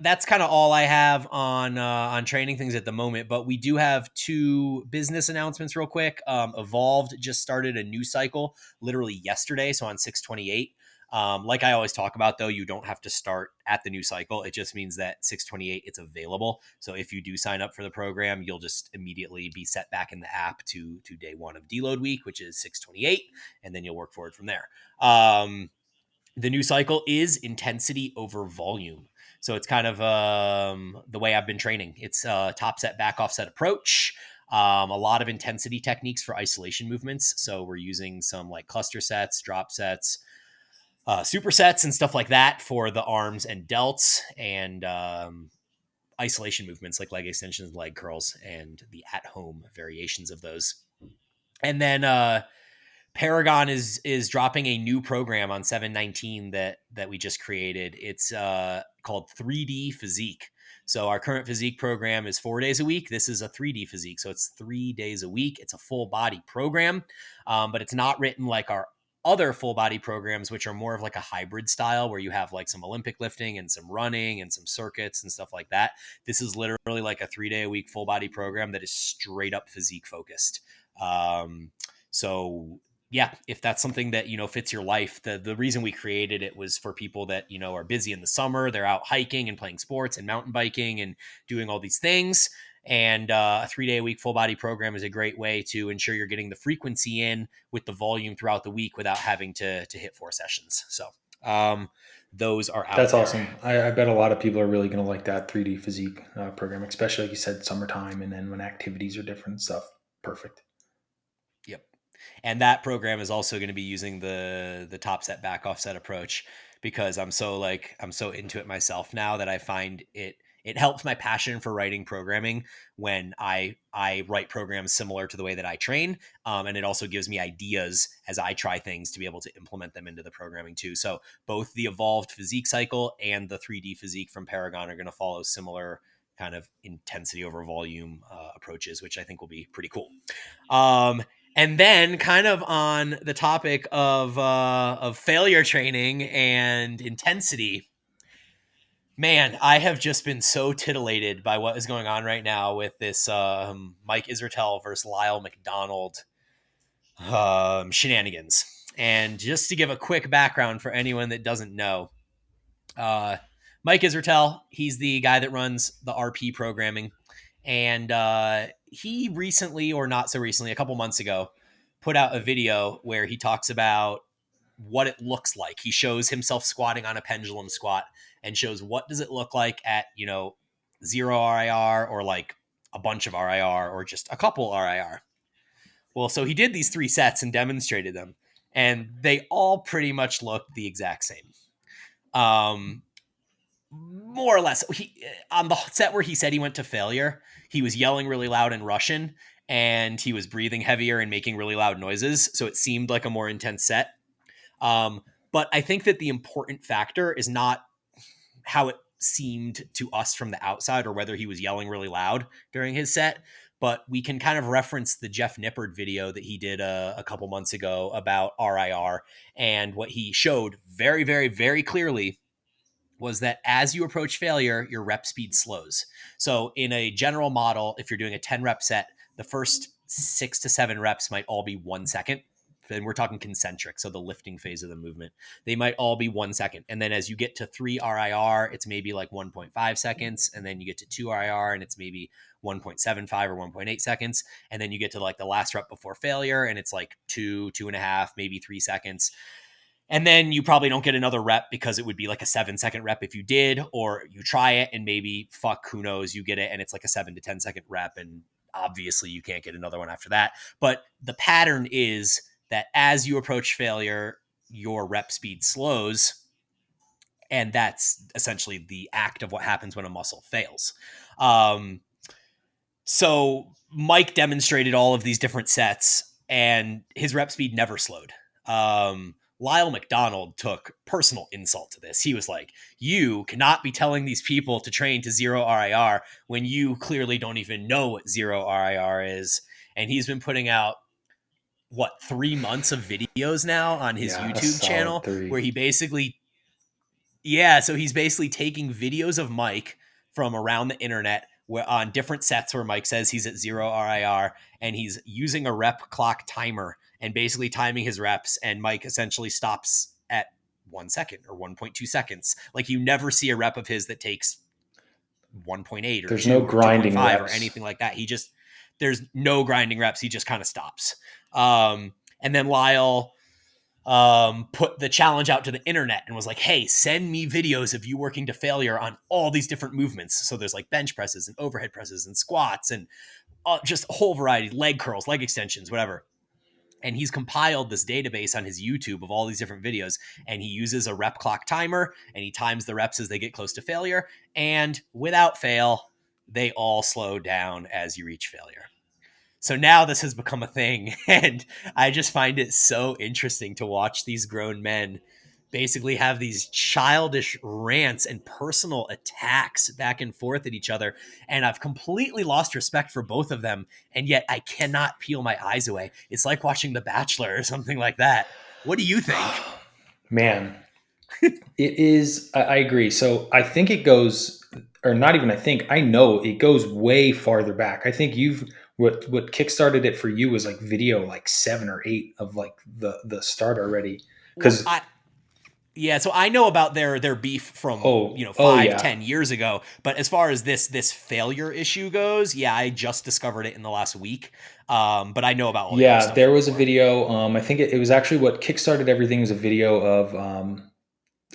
that's kind of all I have on training things at the moment. But we do have two business announcements real quick. Evolved just started a new cycle literally yesterday, so on 6/28. Like I always talk about, though, you don't have to start at the new cycle. It just means that 6/28 it's available. So if you do sign up for the program, you'll just immediately be set back in the app to day one of deload week, which is 6/28, and then you'll work forward from there. The new cycle is intensity over volume. So it's kind of the way I've been training. It's a top set, back offset approach. A lot of intensity techniques for isolation movements. So we're using some like cluster sets, drop sets, supersets, and stuff like that for the arms and delts, and isolation movements like leg extensions, leg curls, and the at home variations of those. And then Paragon is dropping a new program on 7/19 that we just created. It's called 3D Physique. So our current physique program is 4 days a week. This is a 3D physique, so it's 3 days a week. It's a full body program, but it's not written like our other full body programs, which are more of like a hybrid style where you have like some Olympic lifting and some running and some circuits and stuff like that. This is literally like a 3 day a week full body program that is straight up physique focused. So yeah, if that's something that fits your life, the reason we created it was for people that are busy in the summer. They're out hiking and playing sports and mountain biking and doing all these things. And a 3 day a week full body program is a great way to ensure you're getting the frequency in with the volume throughout the week without having to hit 4 sessions. So those are out That's there. awesome. I bet a lot of people are really going to like that 3D physique program, especially like you said, summertime, and then when activities are different and stuff. Perfect. Yep. And that program is also going to be using the top set back offset approach because I'm so into it myself now that I find it helps my passion for writing programming when I write programs similar to the way that I train, and it also gives me ideas as I try things to be able to implement them into the programming too. So both the evolved physique cycle and the 3D physique from Paragon are going to follow similar kind of intensity over volume approaches, which I think will be pretty cool. Um, and then, kind of on the topic of failure training and intensity, man, I have just been so titillated by what is going on right now with this Mike Israetel versus Lyle McDonald shenanigans. And just to give a quick background for anyone that doesn't know, uh, Mike Israetel, he's the guy that runs the RP programming. And he recently, or not so recently, a couple months ago, put out a video where he talks about what it looks like. He shows himself squatting on a pendulum squat and shows what does it look like at, zero RIR or like a bunch of RIR or just a couple RIR. Well, so he did these 3 sets and demonstrated them, and they all pretty much look the exact same. Um, More or less. He on the set where he said he went to failure, he was yelling really loud in Russian, and he was breathing heavier and making really loud noises, so it seemed like a more intense set. But I think that the important factor is not how it seemed to us from the outside or whether he was yelling really loud during his set. But we can kind of reference the Jeff Nippard video that he did a couple months ago about RIR. And what he showed very, very, very clearly was that as you approach failure, your rep speed slows. So in a general model, if you're doing a 10 rep set, the first 6 to 7 reps might all be 1 second. And we're talking concentric, so the lifting phase of the movement. They might all be 1 second. And then as you get to 3 RIR, it's maybe like 1.5 seconds. And then you get to 2 RIR, and it's maybe 1.75 or 1.8 seconds. And then you get to like the last rep before failure, and it's like 2.5, maybe 3 seconds. And then you probably don't get another rep because it would be like a 7-second rep if you did, or you try it and maybe, fuck, who knows, you get it and it's like a 7 to 10-second rep. And obviously you can't get another one after that. But the pattern is that as you approach failure, your rep speed slows. And that's essentially the act of what happens when a muscle fails. So Mike demonstrated all of these different sets, and his rep speed never slowed. Lyle McDonald took personal insult to this. He was like, "You cannot be telling these people to train to zero RIR when you clearly don't even know what zero RIR is." And he's been putting out 3 months of videos now on his Yeah, a YouTube solid channel three. where he basically yeah, so he's basically taking videos of Mike from around the internet where on different sets where Mike says he's at zero RIR, and he's using a rep clock timer and basically timing his reps, and Mike essentially stops at 1 second or 1.2 seconds. Like you never see a rep of his that takes 1.8 or There's no 2 or grinding 2.5 or reps. anything like that. There's no grinding reps. He just kind of stops. And then Lyle put the challenge out to the internet and was like, "Hey, send me videos of you working to failure on all these different movements." So there's like bench presses and overhead presses and squats and just a whole variety, leg curls, leg extensions, whatever. And he's compiled this database on his YouTube of all these different videos, and he uses a rep clock timer, and he times the reps as they get close to failure. And without fail, they all slow down as you reach failure. So now this has become a thing, and I just find it so interesting to watch these grown men basically have these childish rants and personal attacks back and forth at each other. And I've completely lost respect for both of them, and yet I cannot peel my eyes away. It's like watching The Bachelor or something like that. What do you think? Man, it is. I agree. So I think it goes, or not even. I think I know it goes way farther back. I think you've what kickstarted it for you was like video, like 7 or 8 of like the start already. Well, Because yeah, so I know about their beef from oh five yeah, 10 years ago, but as far as this failure issue goes, yeah, I just discovered it in the last week. But I know about all the other yeah. stuff There from was a before. video. I think it was actually what kickstarted everything was a video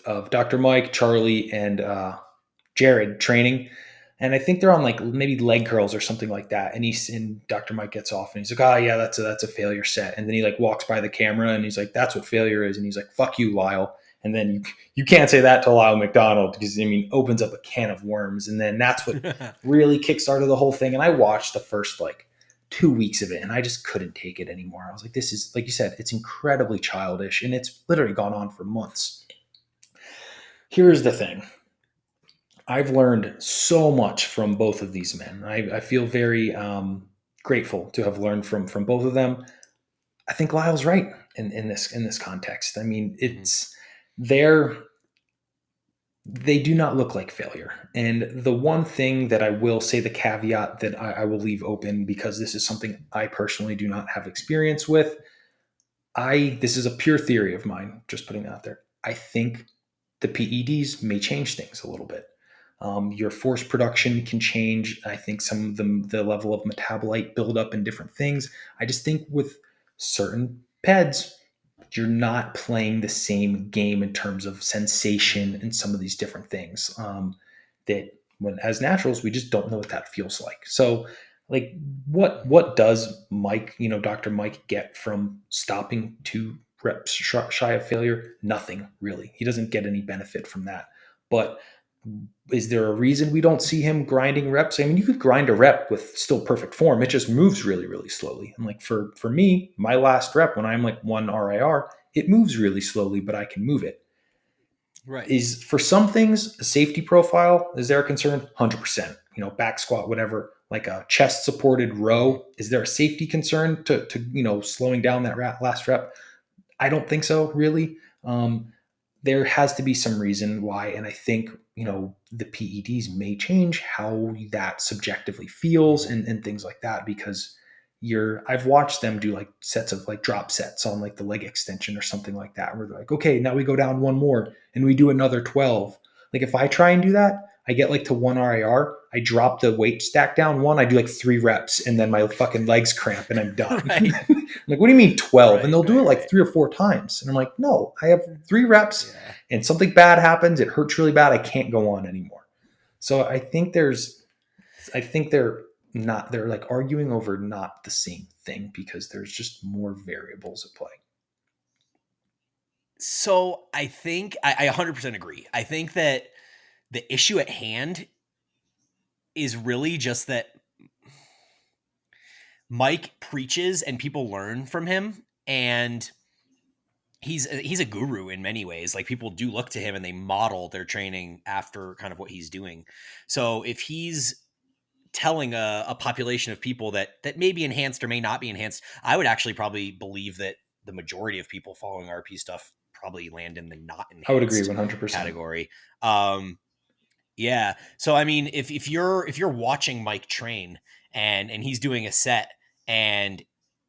of Dr. Mike, Charlie, and Jared training. And I think they're on like maybe leg curls or something like that. And Dr. Mike gets off and he's like, "Oh yeah, that's a failure set." And then he like walks by the camera and he's like, "That's what failure is." And he's like, "Fuck you, Lyle." And then you can't say that to Lyle McDonald because, I mean, opens up a can of worms. And then that's what really kickstarted the whole thing. And I watched the first like 2 weeks of it and I just couldn't take it anymore. I was like, this is, like you said, it's incredibly childish and it's literally gone on for months. Here's the thing. I've learned so much from both of these men. I feel very grateful to have learned from both of them. I think Lyle's right in this context. I mean, Mhm. they're they do not look like failure. And the one thing that I will say, the caveat that I will leave open, because this is something I personally do not have experience with. This is a pure theory of mine, just putting it out there. I think the PEDs may change things a little bit. Your force production can change. I think some of the level of metabolite buildup and different things. I just think with certain PEDs, you're not playing the same game in terms of sensation and some of these different things that when as naturals we just don't know what that feels like. So like what does Mike, Dr. Mike, get from stopping 2 reps shy of failure? Nothing really. He doesn't get any benefit from that. But is there a reason we don't see him grinding reps? I mean, you could grind a rep with still perfect form. It just moves really, really slowly. And like for me, my last rep when I'm like 1 RIR, it moves really slowly, but I can move it. Right. Is for some things a safety profile, is there a concern? 100%. Back squat, whatever, like a chest supported Mhm. row. Is there a safety concern to slowing down that last rep? I don't think so, really. There has to be some reason why, and I think the PEDs may change how that subjectively feels Mhm. and things like that because I've watched them do like sets of like drop sets on like the leg extension or something like that where they're like, okay, now we go down one more and we do another 12. Like if I try and do that, I get like to 1 RIR, I drop the weight stack down one, I do like 3 reps and then my fucking legs cramp and I'm done. Right. Like, what do you mean 12? And Right. they'll do it Right. like Right. 3 or 4 times. And I'm like, no, I have 3 reps Yeah. and something bad happens. It hurts really bad. I can't go on anymore. So I think they're like arguing over not the same thing because there's just more variables at play. So I think I 100% agree. I think that the issue at hand is really just that Mike preaches and people learn from him, and he's a guru in many ways. Like people do look to him and they model their training after kind of what he's doing. So if he's telling a population of people that may be enhanced or may not be enhanced, I would actually probably believe that the majority of people following RP stuff probably land in the not I would agree enhanced 100%. category. Yeah. So I mean, if you're watching Mike train and he's doing a set and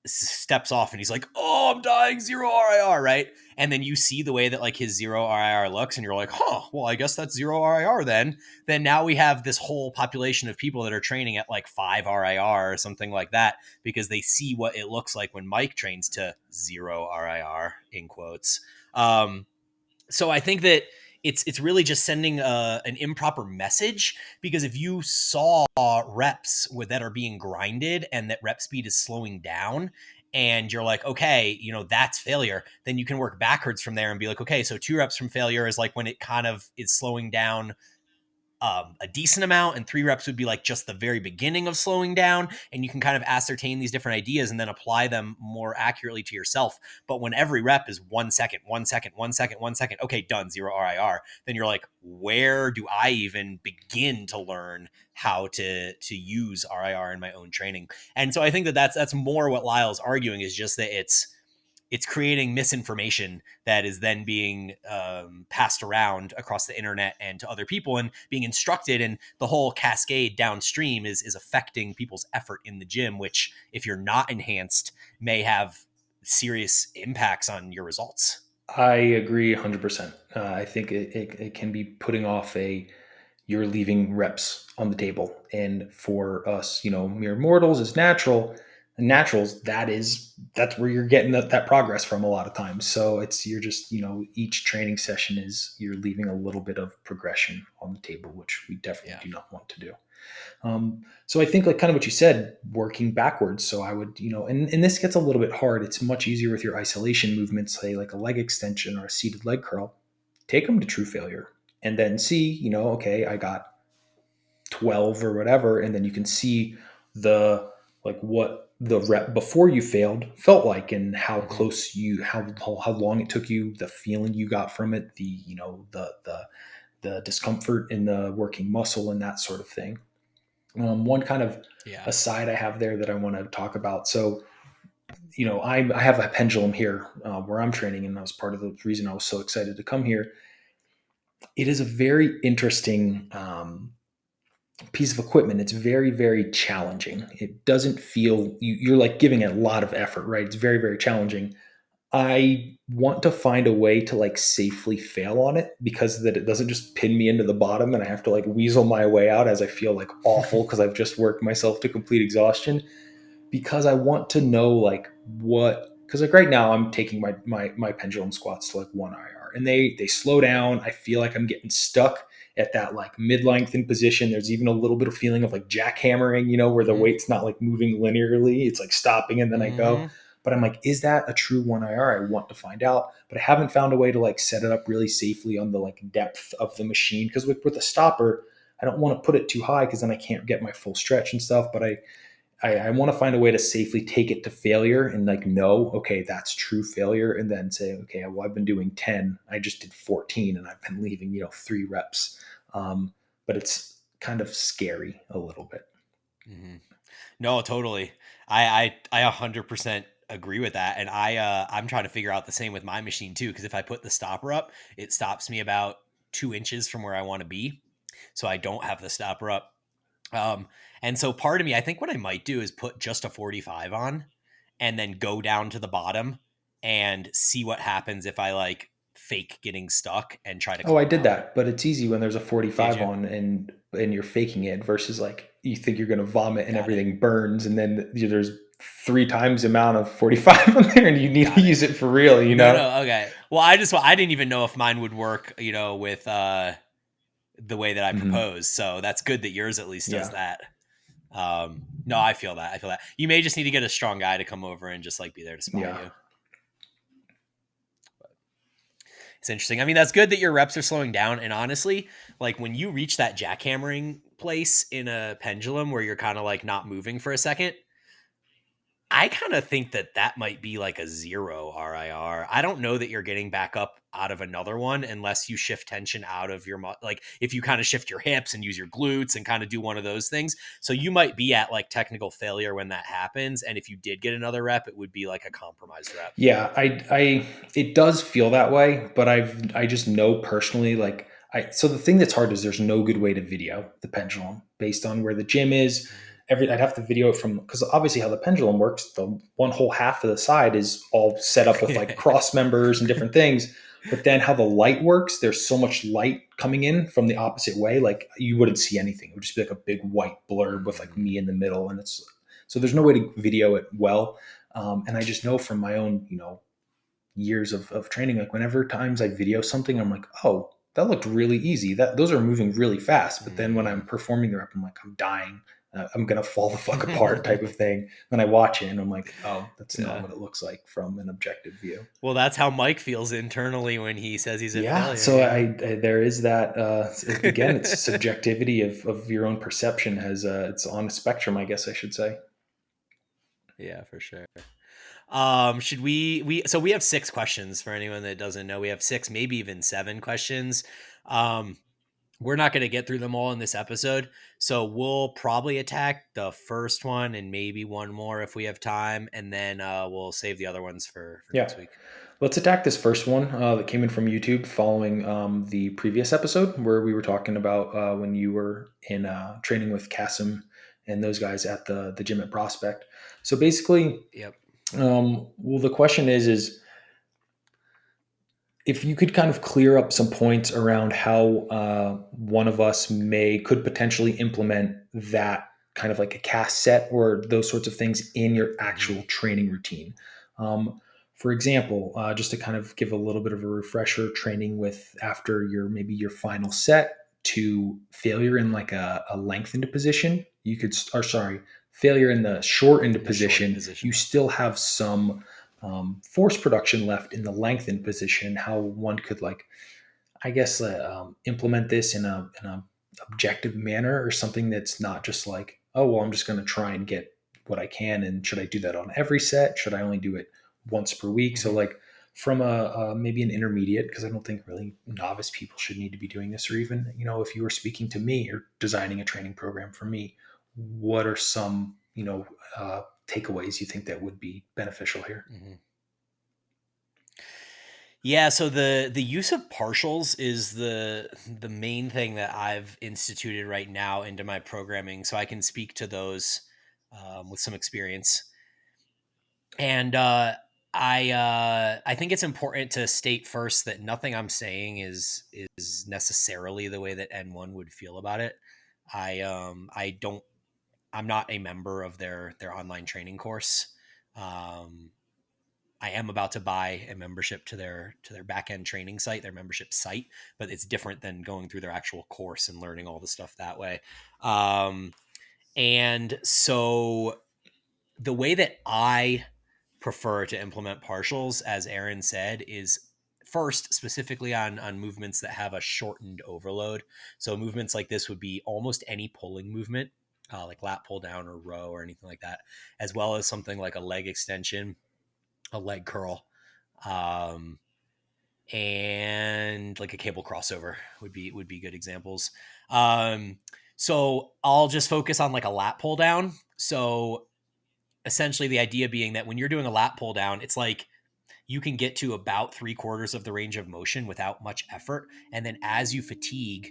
steps off and he's like, "Oh, I'm dying 0 RIR," right? And then you see the way that like his 0 RIR looks and you're like, "Huh, well, I guess that's 0 RIR then." Then now we have this whole population of people that are training at like 5 RIR or something like that because they see what it looks like when Mike trains to 0 RIR in quotes. So I think that it's really just sending an improper message because if you saw reps that are being grinded and that rep speed is slowing down and you're like, okay, that's failure, then you can work backwards from there and be like, okay, so 2 reps from failure is like when it kind of is slowing down a decent amount, and 3 reps would be like just the very beginning of slowing down, and you can kind of ascertain these different ideas and then apply them more accurately to yourself. But when every rep is 1 second, 1 second, 1 second, 1 second, okay, done, 0 RIR, then you're like, where do I even begin to learn how to use RIR in my own training? And so I think that that's more what Lyle's arguing, is just that it's creating misinformation that is then being passed around across the internet and to other people and being instructed, and the whole cascade downstream is affecting people's effort in the gym, which if you're not enhanced may have serious impacts on your results. I agree 100%. I think it can be putting off you're leaving reps on the table. And for us, mere mortals as naturals, that's where you're getting that progress from a lot of times. So you're just, each training session is you're leaving a little bit of progression on the table, which we definitely Yeah. do not want to do. So I think like kind of what you said, working backwards. So I would, and this gets a little bit hard. It's much easier with your isolation movements, say like a leg extension or a seated leg curl. take them to true failure and then see, okay, I got 12 or whatever, and then you can see the like what the rep before you failed felt like, and how Hmm. close you how long it took you, the feeling you got from it, the the discomfort in the working muscle and that sort of thing. One kind of Yeah. aside I have there that I want to talk about. So, I have a pendulum here where I'm training, and that was part of the reason I was so excited to come here. It is a very interesting piece of equipment. It's very, very challenging. It doesn't feel you're like giving it a lot of effort, right? It's very, very challenging. I want to find a way to like safely fail on it, because that it doesn't just pin me into the bottom and I have to like weasel my way out as I feel like awful because I've just worked myself to complete exhaustion. Because I want to know like what, because like right now I'm taking my pendulum squats to like 1 IR, and they slow down. I feel like I'm getting stuck at that like mid lengthen position. There's even a little bit of feeling of like jackhammering, where the Hmm. weight's not like moving linearly. It's like stopping and then I go. Hmm. But I'm like, is that a true 1 IR? I want to find out, but I haven't found a way to like set it up really safely on the like depth of the machine. Because with a stopper, I don't want to put it too high because then I can't get my full stretch and stuff. But I want to find a way to safely take it to failure and like know, okay, that's true failure, and then say, okay, well, I've been doing 10, I just did 14, and I've been leaving 3 reps. But it's kind of scary a little bit. Hmm. No, totally. I 100% agree with that, and I'm trying to figure out the same with my machine too. Because if I put the stopper up, it stops me about 2 inches from where I want to be, so I don't have the stopper up. Um, and so part of me, I think what I might do is put just a 45 on, and then go down to the bottom and see what happens if I like fake getting stuck and try to Oh, I climb did out. that, but it's easy when there's a Did 45 you? on and you're faking it versus like you think you're going to vomit and Got it. everything burns, and then there's 3 times the amount of 45 on there and you need to Got it. use it for real, No, no, okay. Well, I didn't even know if mine would work, with the way that I Hmm. propose. So that's good that yours at least does Yeah. that. No, I feel that. I feel that. You may just need to get a strong guy to come over and just like be there to spot Yeah. you. It's interesting. I mean, that's good that your reps are slowing down. And honestly, like when you reach that jackhammering place in a pendulum where you're kind of like not moving for a second, I kind of think that that might be like a 0 RIR. I don't know that you're getting back up out of another one unless you shift tension out of your like if you kind of shift your hips and use your glutes and kind of do one of those things. So you might be at like technical failure when that happens, and if you did get another rep, it would be like a compromised rep. Yeah, it does feel that way, but I just know personally, like, so the thing that's hard is there's no good way to video the pendulum based on where the gym is. I'd have to video it from, because obviously how the pendulum works, the one whole half of the side is all set up with like cross members and different things. But then how the light works, there's so much light coming in from the opposite way, like you wouldn't see anything. It would just be like a big white blurb with like me in the middle, and it's so there's no way to video it well. And I just know from my own, years of training, like whenever times I video something, I'm like, oh, that looked really easy. That those are moving really fast. But then when I'm performing the rep, I'm like, I'm dying. I'm gonna fall the fuck apart, type of thing. Then I watch it and I'm like, oh, that's not Yeah. what it looks like from an objective view. Well, that's how Mike feels internally when he says he's at Yeah. failure, So I there is that. Again, it's subjectivity of your own perception. Has it's on a spectrum, I guess I should say. Yeah, for sure. Should we so we have 6 questions for anyone that doesn't know. We have 6, maybe even 7 questions. Um, we're not going to get through them all in this episode, so we'll probably attack the first one and maybe one more if we have time, and then we'll save the other ones for Yeah. next week. Let's attack this first one that came in from YouTube following the previous episode where we were talking about when you were in training with Kasim and those guys at the gym at Prospect. So basically, Yep. well, the question is if you could kind of clear up some points around how one of us could potentially implement that kind of like a cast set or those sorts of things in your Hmm. actual training routine. For example, just to kind of give a little bit of a refresher, training with after maybe your final set to failure in like a lengthened position, you could, or sorry, failure in the shortened In the shortened position, you position. still have some force production left in the lengthened position, how one could like I guess, implement this in a objective manner, or something that's not just like, oh well, I'm just going to try and get what I can, and should I do that on every set? Should I only do it once per week? So Mm-hmm. like from a maybe an intermediate, because I don't think really novice people should need to be doing this, or even if you were speaking to me or designing a training program for me, what are some takeaways you think that would be beneficial here? Mm-hmm. Yeah, so the use of partials is the main thing that I've instituted right now into my programming, so I can speak to those with some experience. And I think it's important to state first that nothing I'm saying is necessarily the way that N1 would feel about it. I don't I'm not a member of their online training course. Um, I am about to buy a membership to their back end training site, their membership site, but it's different than going through their actual course and learning all the stuff that way. Um, and so the way that I prefer to implement partials, as Aaron said, is first specifically on movements that have a shortened overload. So movements like this would be almost any pulling movement, like lat pull down or row or anything like that, as well as something like a leg extension, a leg curl, um, and like a cable crossover would be good examples. Um, so I'll just focus on like a lat pull down. So essentially, the idea being that when you're doing a lat pull down, it's like you can get to about 3/4 of the range of motion without much effort, and then as you fatigue,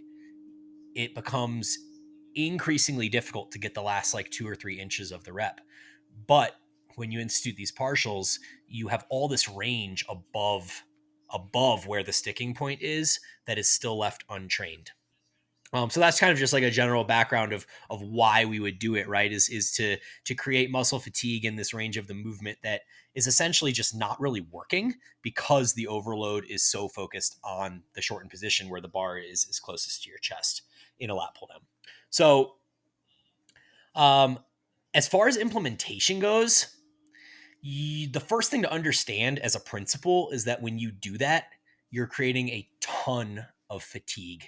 it becomes increasingly difficult to get the last like 2 or 3 inches of the rep. But when you institute these partials, you have all this range above where the sticking point is that is still left untrained. So that's kind of just like a general background of why we would do it, right? Is to create muscle fatigue in this range of the movement that is essentially just not really working because the overload is so focused on the shortened position where the bar is closest to your chest in a lat pull down. So um, as far as implementation goes, the first thing to understand as a principle is that when you do that, you're creating a ton of fatigue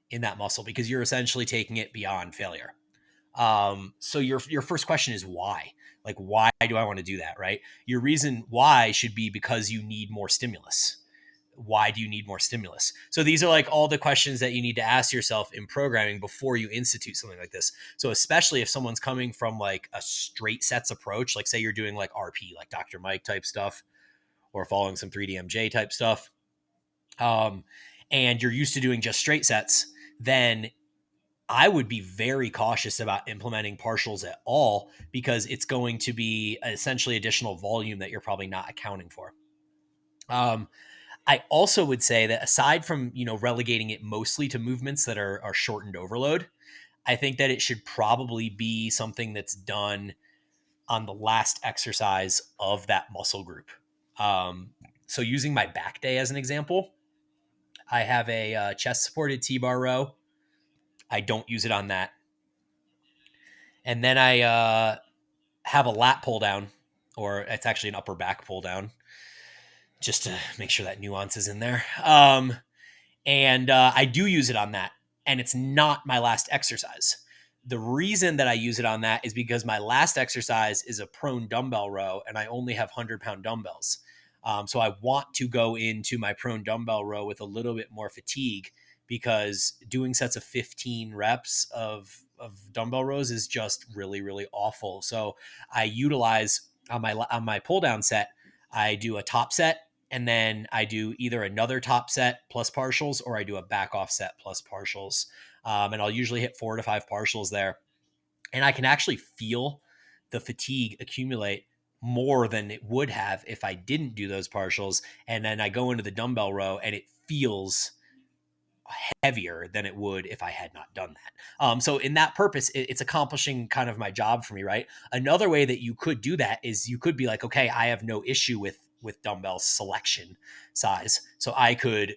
in that muscle because you're essentially taking it beyond failure. So your first question is why? Like, why do I want to do that? Right? Your reason why should be because you need more stimulus. Why do you need more stimulus? So these are like all the questions that you need to ask yourself in programming before you institute something like this. So especially if someone's coming from like a straight sets approach, like say you're doing like RP, like Dr. Mike type stuff, or following some 3DMJ type stuff, um, and you're used to doing just straight sets, then I would be very cautious about implementing partials at all because it's going to be essentially additional volume that you're probably not accounting for. Um, I also would say that aside from relegating it mostly to movements that are shortened overload, I think that it should probably be something that's done on the last exercise of that muscle group. Um, so using my back day as an example, I have a chest supported T-bar row. I don't use it on that, and then I have a lat pull down, or it's actually an upper back pull down, just to make sure that nuance is in there. And I do use it on that, and it's not my last exercise. The reason that I use it on that is because my last exercise is a prone dumbbell row, and I only have 100-pound dumbbells. So I want to go into my prone dumbbell row with a little bit more fatigue because doing sets of 15 reps of dumbbell rows is just really, really awful. So I utilize on my pull down set, I do a top set and then I do either another top set plus partials or I do a back off set plus partials. And I'll usually hit 4 to 5 partials there. And I can actually feel the fatigue accumulate more than it would have if I didn't do those partials. And then I go into the dumbbell row and it feels heavier than it would if I had not done that. So in that purpose, it's accomplishing kind of my job for me, right? Another way that you could do that is you could be like, okay, I have no issue with dumbbell selection size, so I could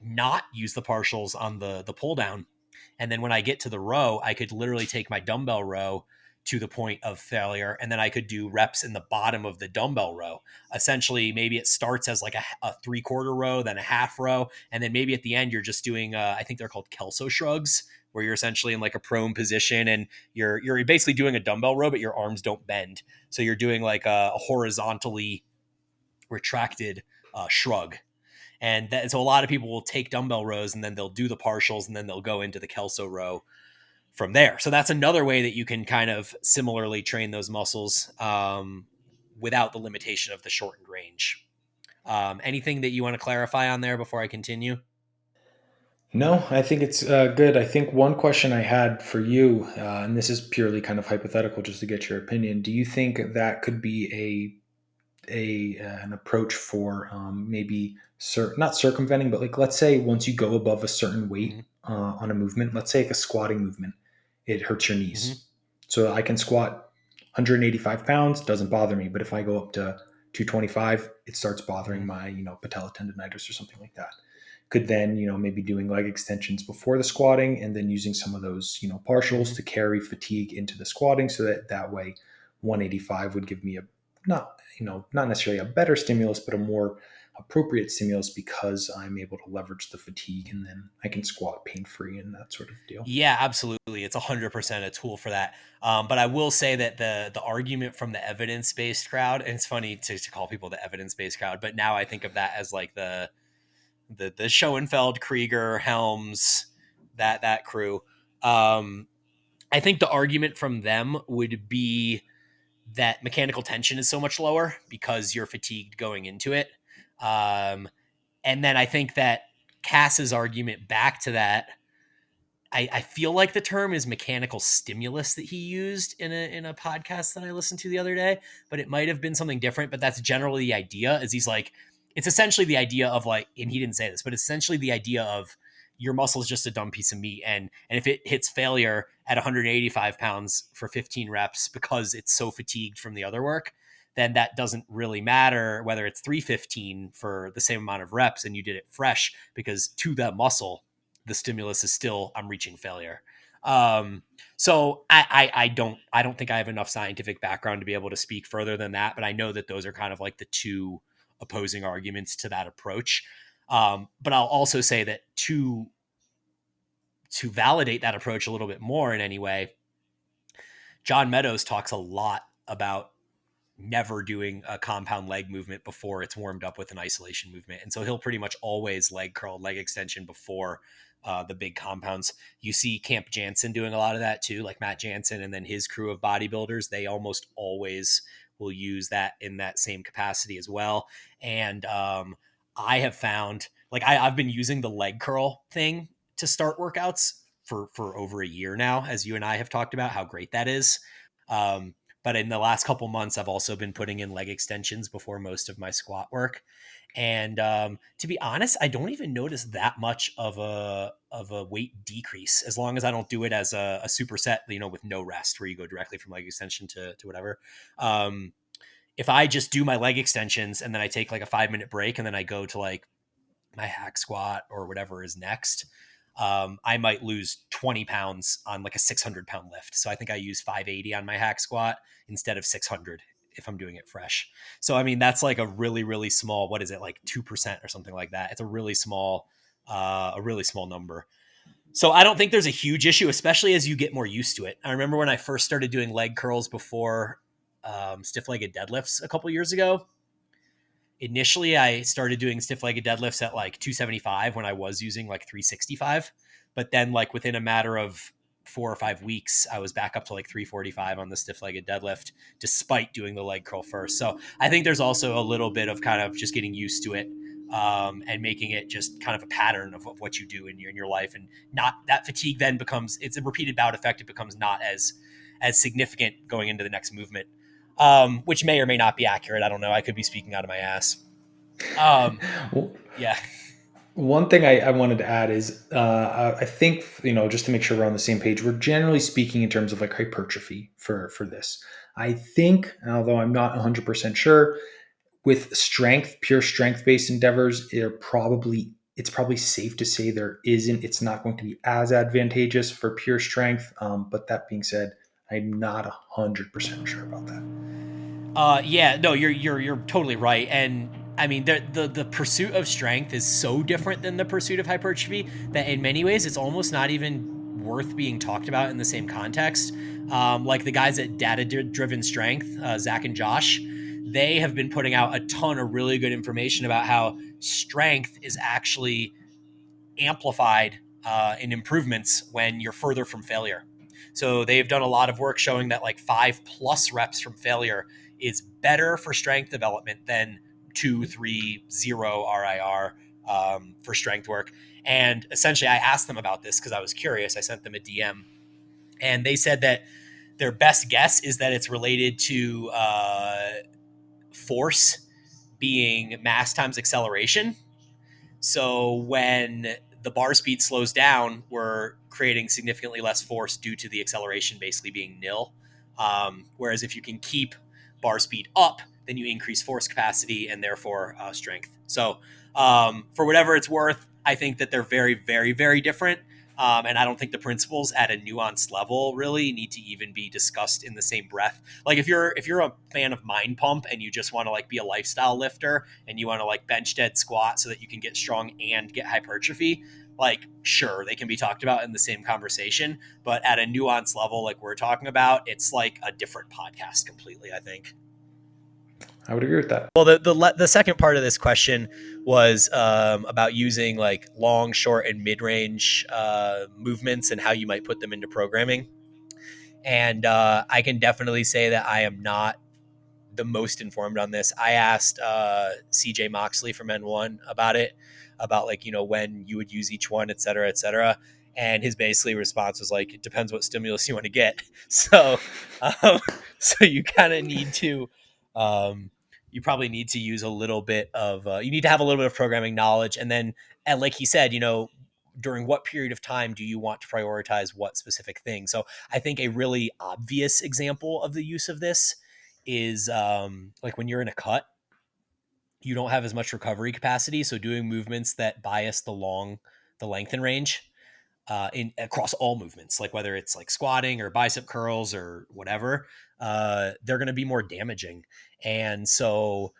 not use the partials on the pull down, and then when I get to the row, I could literally take my dumbbell row to the point of failure. And then I could do reps in the bottom of the dumbbell row. Essentially, maybe it starts as like a 3/4 row, then a half row. And then maybe at the end, you're just doing, I think they're called Kelso shrugs, where you're essentially in like a prone position and you're basically doing a dumbbell row, but your arms don't bend. So you're doing like a horizontally retracted shrug. And so a lot of people will take dumbbell rows and then they'll do the partials and then they'll go into the Kelso row from there. So that's another way that you can kind of similarly train those muscles without the limitation of the shortened range. Anything that you want to clarify on there before I continue? No, I think it's good. I think one question I had for you, and this is purely kind of hypothetical, just to get your opinion. Do you think that could be an approach for maybe not circumventing, but like let's say once you go above a certain weight Mm-hmm. on a movement, let's say like a squatting movement, it hurts your Mm-hmm. knees. So I can squat 185 pounds, doesn't bother me, but if I go up to 225, it starts bothering Mm-hmm. my patella tendonitis or something like that. Could then maybe doing leg extensions before the squatting and then using some of those partials Mm-hmm. to carry fatigue into the squatting, so that way 185 would give me a not necessarily a better stimulus, but a more appropriate stimulus because I'm able to leverage the fatigue and then I can squat pain free and that sort of deal. Yeah, absolutely. It's 100% a tool for that. But I will say that the argument from the evidence based crowd, and it's funny to call people the evidence based crowd, but now I think of that as like the Schoenfeld, Krieger, Helms, that crew. Um, I think the argument from them would be that mechanical tension is so much lower because you're fatigued going into it. Um, and then I think that Cass's argument back to that, I feel like the term is mechanical stimulus that he used in a podcast that I listened to the other day, but it might have been something different. But that's generally the idea. Is he's like, it's essentially the idea of like, and he didn't say this, but essentially the idea of your muscle is just a dumb piece of meat, and if it hits failure at 185 pounds for 15 reps because it's so fatigued from the other work, then that doesn't really matter whether it's 315 for the same amount of reps and you did it fresh, because to that muscle the stimulus is still I'm reaching failure. Um, so I don't think I have enough scientific background to be able to speak further than that, but I know that those are kind of like the two opposing arguments to that approach. But I'll also say that to validate that approach a little bit more in any way, John Meadows talks a lot about never doing a compound leg movement before it's warmed up with an isolation movement. And so he'll pretty much always leg curl, leg extension before the big compounds. You see Camp Jansen doing a lot of that too, like Matt Jansen and then his crew of bodybuilders. They almost always will use that in that same capacity as well. And I have found, like, I've been using the leg curl thing to start workouts for over a year now, as you and I have talked about how great that is. Um, but in the last couple months, I've also been putting in leg extensions before most of my squat work. And to be honest, I don't even notice that much of a weight decrease as long as I don't do it as a superset, with no rest, where you go directly from leg extension to whatever. Um, if I just do my leg extensions and then I take like a 5 minute break and then I go to like my hack squat or whatever is next, I might lose 20 pounds on like a 600-pound lift. So I think I use 580 on my hack squat instead of 600 if I'm doing it fresh. So, I mean, that's like a really, really small, what is it, like 2% or something like that. It's a really small number. So I don't think there's a huge issue, especially as you get more used to it. I remember when I first started doing leg curls before stiff legged deadlifts a couple years ago. Initially I started doing stiff legged deadlifts at like 275 when I was using like 365, but then like within a matter of 4 or 5 weeks I was back up to like 345 on the stiff legged deadlift despite doing the leg curl first. So I think there's also a little bit of kind of just getting used to it, and making it just kind of a pattern of what you do in your life, and not that fatigue then becomes, it's a repeated bout effect, it becomes not as significant going into the next movement, which may or may not be accurate. I don't know. I could be speaking out of my ass. Um, Well, yeah. one thing I wanted to add is I think just to make sure we're on the same page, we're generally speaking in terms of like hypertrophy for this. I think, although I'm not 100% sure, with pure strength based endeavors, it's probably safe to say it's not going to be as advantageous for pure strength. But that being said, I'm not 100% sure about that. Yeah, no, you're totally right, and I mean the pursuit of strength is so different than the pursuit of hypertrophy that in many ways it's almost not even worth being talked about in the same context. Like the guys at Data Driven Strength, Zach and Josh, they have been putting out a ton of really good information about how strength is actually amplified in improvements when you're further from failure. So they've done a lot of work showing that like 5+ reps from failure is better for strength development than 2-3-0 RIR for strength work. And essentially, I asked them about this because I was curious. I sent them a DM, and they said that their best guess is that it's related to force being mass times acceleration. So when the bar speed slows down, we're creating significantly less force due to the acceleration basically being nil. Whereas if you can keep bar speed up, then you increase force capacity and therefore strength. So for whatever it's worth, I think that they're very, very, very different. And I don't think the principles at a nuanced level really need to even be discussed in the same breath. Like if you're a fan of Mind Pump and you just want to like be a lifestyle lifter and you want to like bench dead squat so that you can get strong and get hypertrophy, like sure they can be talked about in the same conversation, but at a nuanced level like we're talking about, it's like a different podcast completely, I think. I would agree with that. Well, the second part of this question was about using like long, short, and mid range movements and how you might put them into programming. And I can definitely say that I am not the most informed on this. I asked CJ Moxley from N1 about it, about like, when you would use each one, et cetera, et cetera. And his basically response was like, it depends what stimulus you want to get. So, um, so you kind of need to, you probably need to use a little bit of, you need to have a little bit of programming knowledge. And like he said, during what period of time do you want to prioritize what specific thing? So I think a really obvious example of the use of this is like when you're in a cut, you don't have as much recovery capacity. So doing movements that bias the lengthen range in across all movements, like whether it's like squatting or bicep curls or whatever, they're going to be more damaging. And so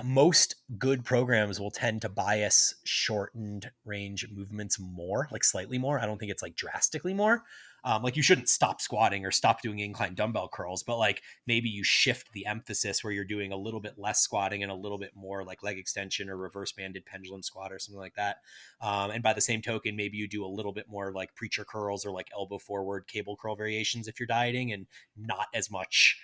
most good programs will tend to bias shortened range movements more, like slightly more. I don't think it's like drastically more. Like you shouldn't stop squatting or stop doing incline dumbbell curls, but like maybe you shift the emphasis where you're doing a little bit less squatting and a little bit more like leg extension or reverse banded pendulum squat or something like that. And by the same token, maybe you do a little bit more like preacher curls or like elbow forward cable curl variations if you're dieting, and not as much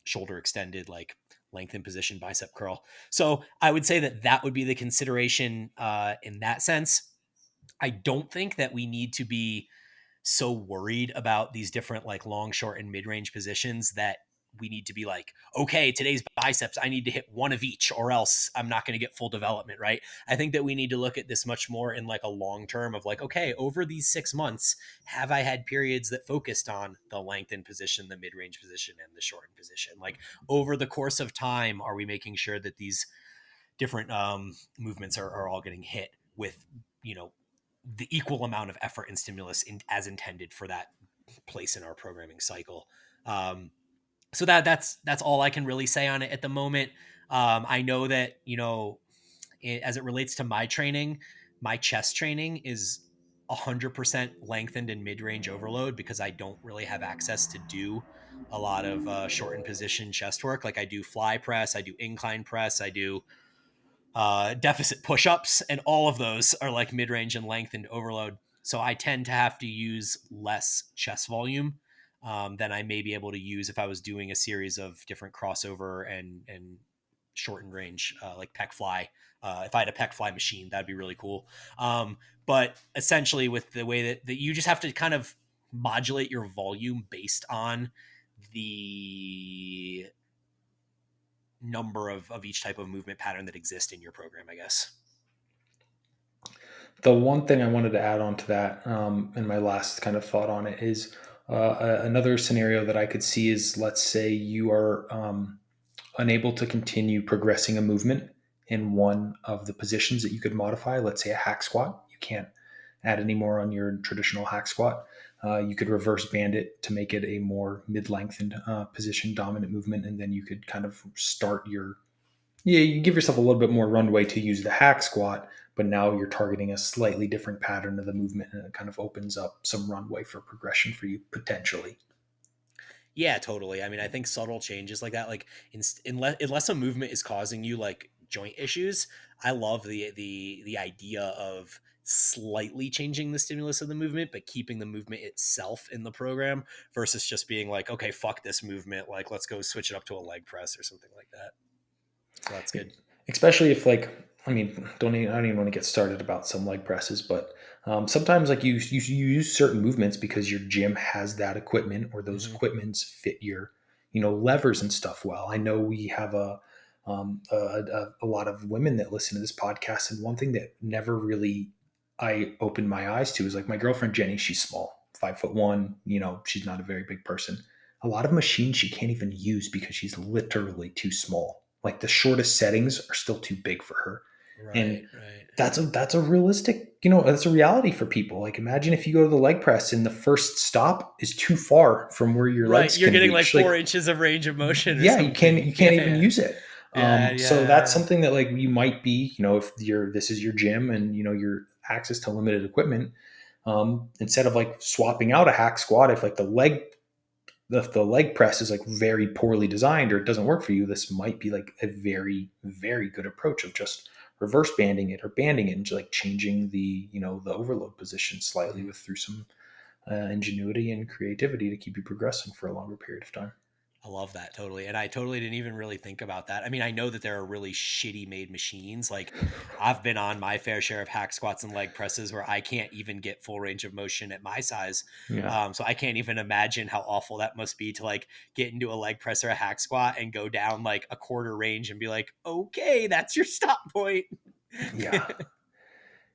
shoulder extended like lengthen position bicep curl. So I would say that that would be the consideration in that sense. I don't think that we need to be so worried about these different like long, short, and mid range positions that we need to be like, okay, today's biceps, I need to hit one of each or else I'm not going to get full development, right? I think that we need to look at this much more in like a long term of like, okay, over these 6 months, have I had periods that focused on the lengthened position, the mid range position, and the shortened position? Like over the course of time, are we making sure that these different movements are all getting hit with, you know, the equal amount of effort and stimulus as intended for that place in our programming cycle. So that's all I can really say on it at the moment. I know that as it relates to my training, my chest training is 100% lengthened and mid-range overload because I don't really have access to do a lot of shortened position chest work. Like I do fly press, I do incline press, I do deficit push-ups, and all of those are like mid-range and lengthened overload. So I tend to have to use less chest volume than I may be able to use if I was doing a series of different crossover and shortened range, like pec fly. If I had a pec fly machine, that'd be really cool. But essentially, with the way that you just have to kind of modulate your volume based on the number of each type of movement pattern that exists in your program, I guess. The one thing I wanted to add on to that, and my last kind of thought on it is another scenario that I could see is, let's say you are unable to continue progressing a movement in one of the positions that you could modify. Let's say a hack squat, you can't add any more on your traditional hack squat. You could reverse band it to make it a more mid-lengthened position dominant movement, and then you could kind of start your you give yourself a little bit more runway to use the hack squat, but now you're targeting a slightly different pattern of the movement, and it kind of opens up some runway for progression for you potentially. Yeah, totally. I mean, I think subtle changes like that, like unless a movement is causing you like joint issues, I love the idea of slightly changing the stimulus of the movement, but keeping the movement itself in the program versus just being like, okay, fuck this movement, like let's go switch it up to a leg press or something like that. So that's good. Especially if like I don't even want to get started about some leg presses, but sometimes like you use certain movements because your gym has that equipment or those Hmm. equipments fit your levers and stuff well. I know we have a lot of women that listen to this podcast, and one thing that never really I opened my eyes to is like my girlfriend Jenny. She's small, 5'1". She's not a very big person. A lot of machines she can't even use because she's literally too small. Like the shortest settings are still too big for her. And Right, right. that's a realistic, that's a reality for people. Like imagine if you go to the leg press and the first stop is too far from where your Right. legs You're can getting like reach. 4 inches of range of motion or Yeah, something. you can't Yeah, even yeah. use it. Yeah, So that's yeah. something that like you might be, if this is your gym and your access to limited equipment, instead of like swapping out a hack squat, if like the leg press is like very poorly designed or it doesn't work for you, this might be like a very, very good approach of just reverse banding it or banding it and just like changing the overload position slightly Mhm. with through some ingenuity and creativity to keep you progressing for a longer period of time. I love that totally. And I totally didn't even really think about that. I mean, I know that there are really shitty made machines. Like I've been on my fair share of hack squats and leg presses where I can't even get full range of motion at my size. Yeah. So I can't even imagine how awful that must be to like get into a leg press or a hack squat and go down like a quarter range and be like, okay, that's your stop point. Yeah.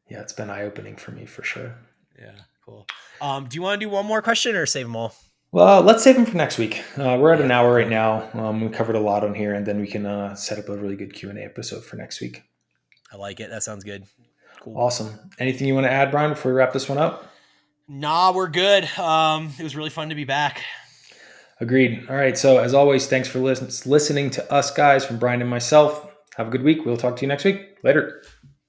Yeah. It's been eye opening for me for sure. Yeah, cool. Do you want to do one more question or save them all? Well, let's save them for next week. We're at an Yeah, hour right cool. now. We covered a lot on here, and then we can set up a really good Q&A episode for next week. I like it. That sounds good. Cool. Awesome. Anything you want to add, Brian, before we wrap this one up? Nah, we're good. It was really fun to be back. Agreed. All right. So, as always, thanks for listening to us guys from Bryan and myself. Have a good week. We'll talk to you next week. Later.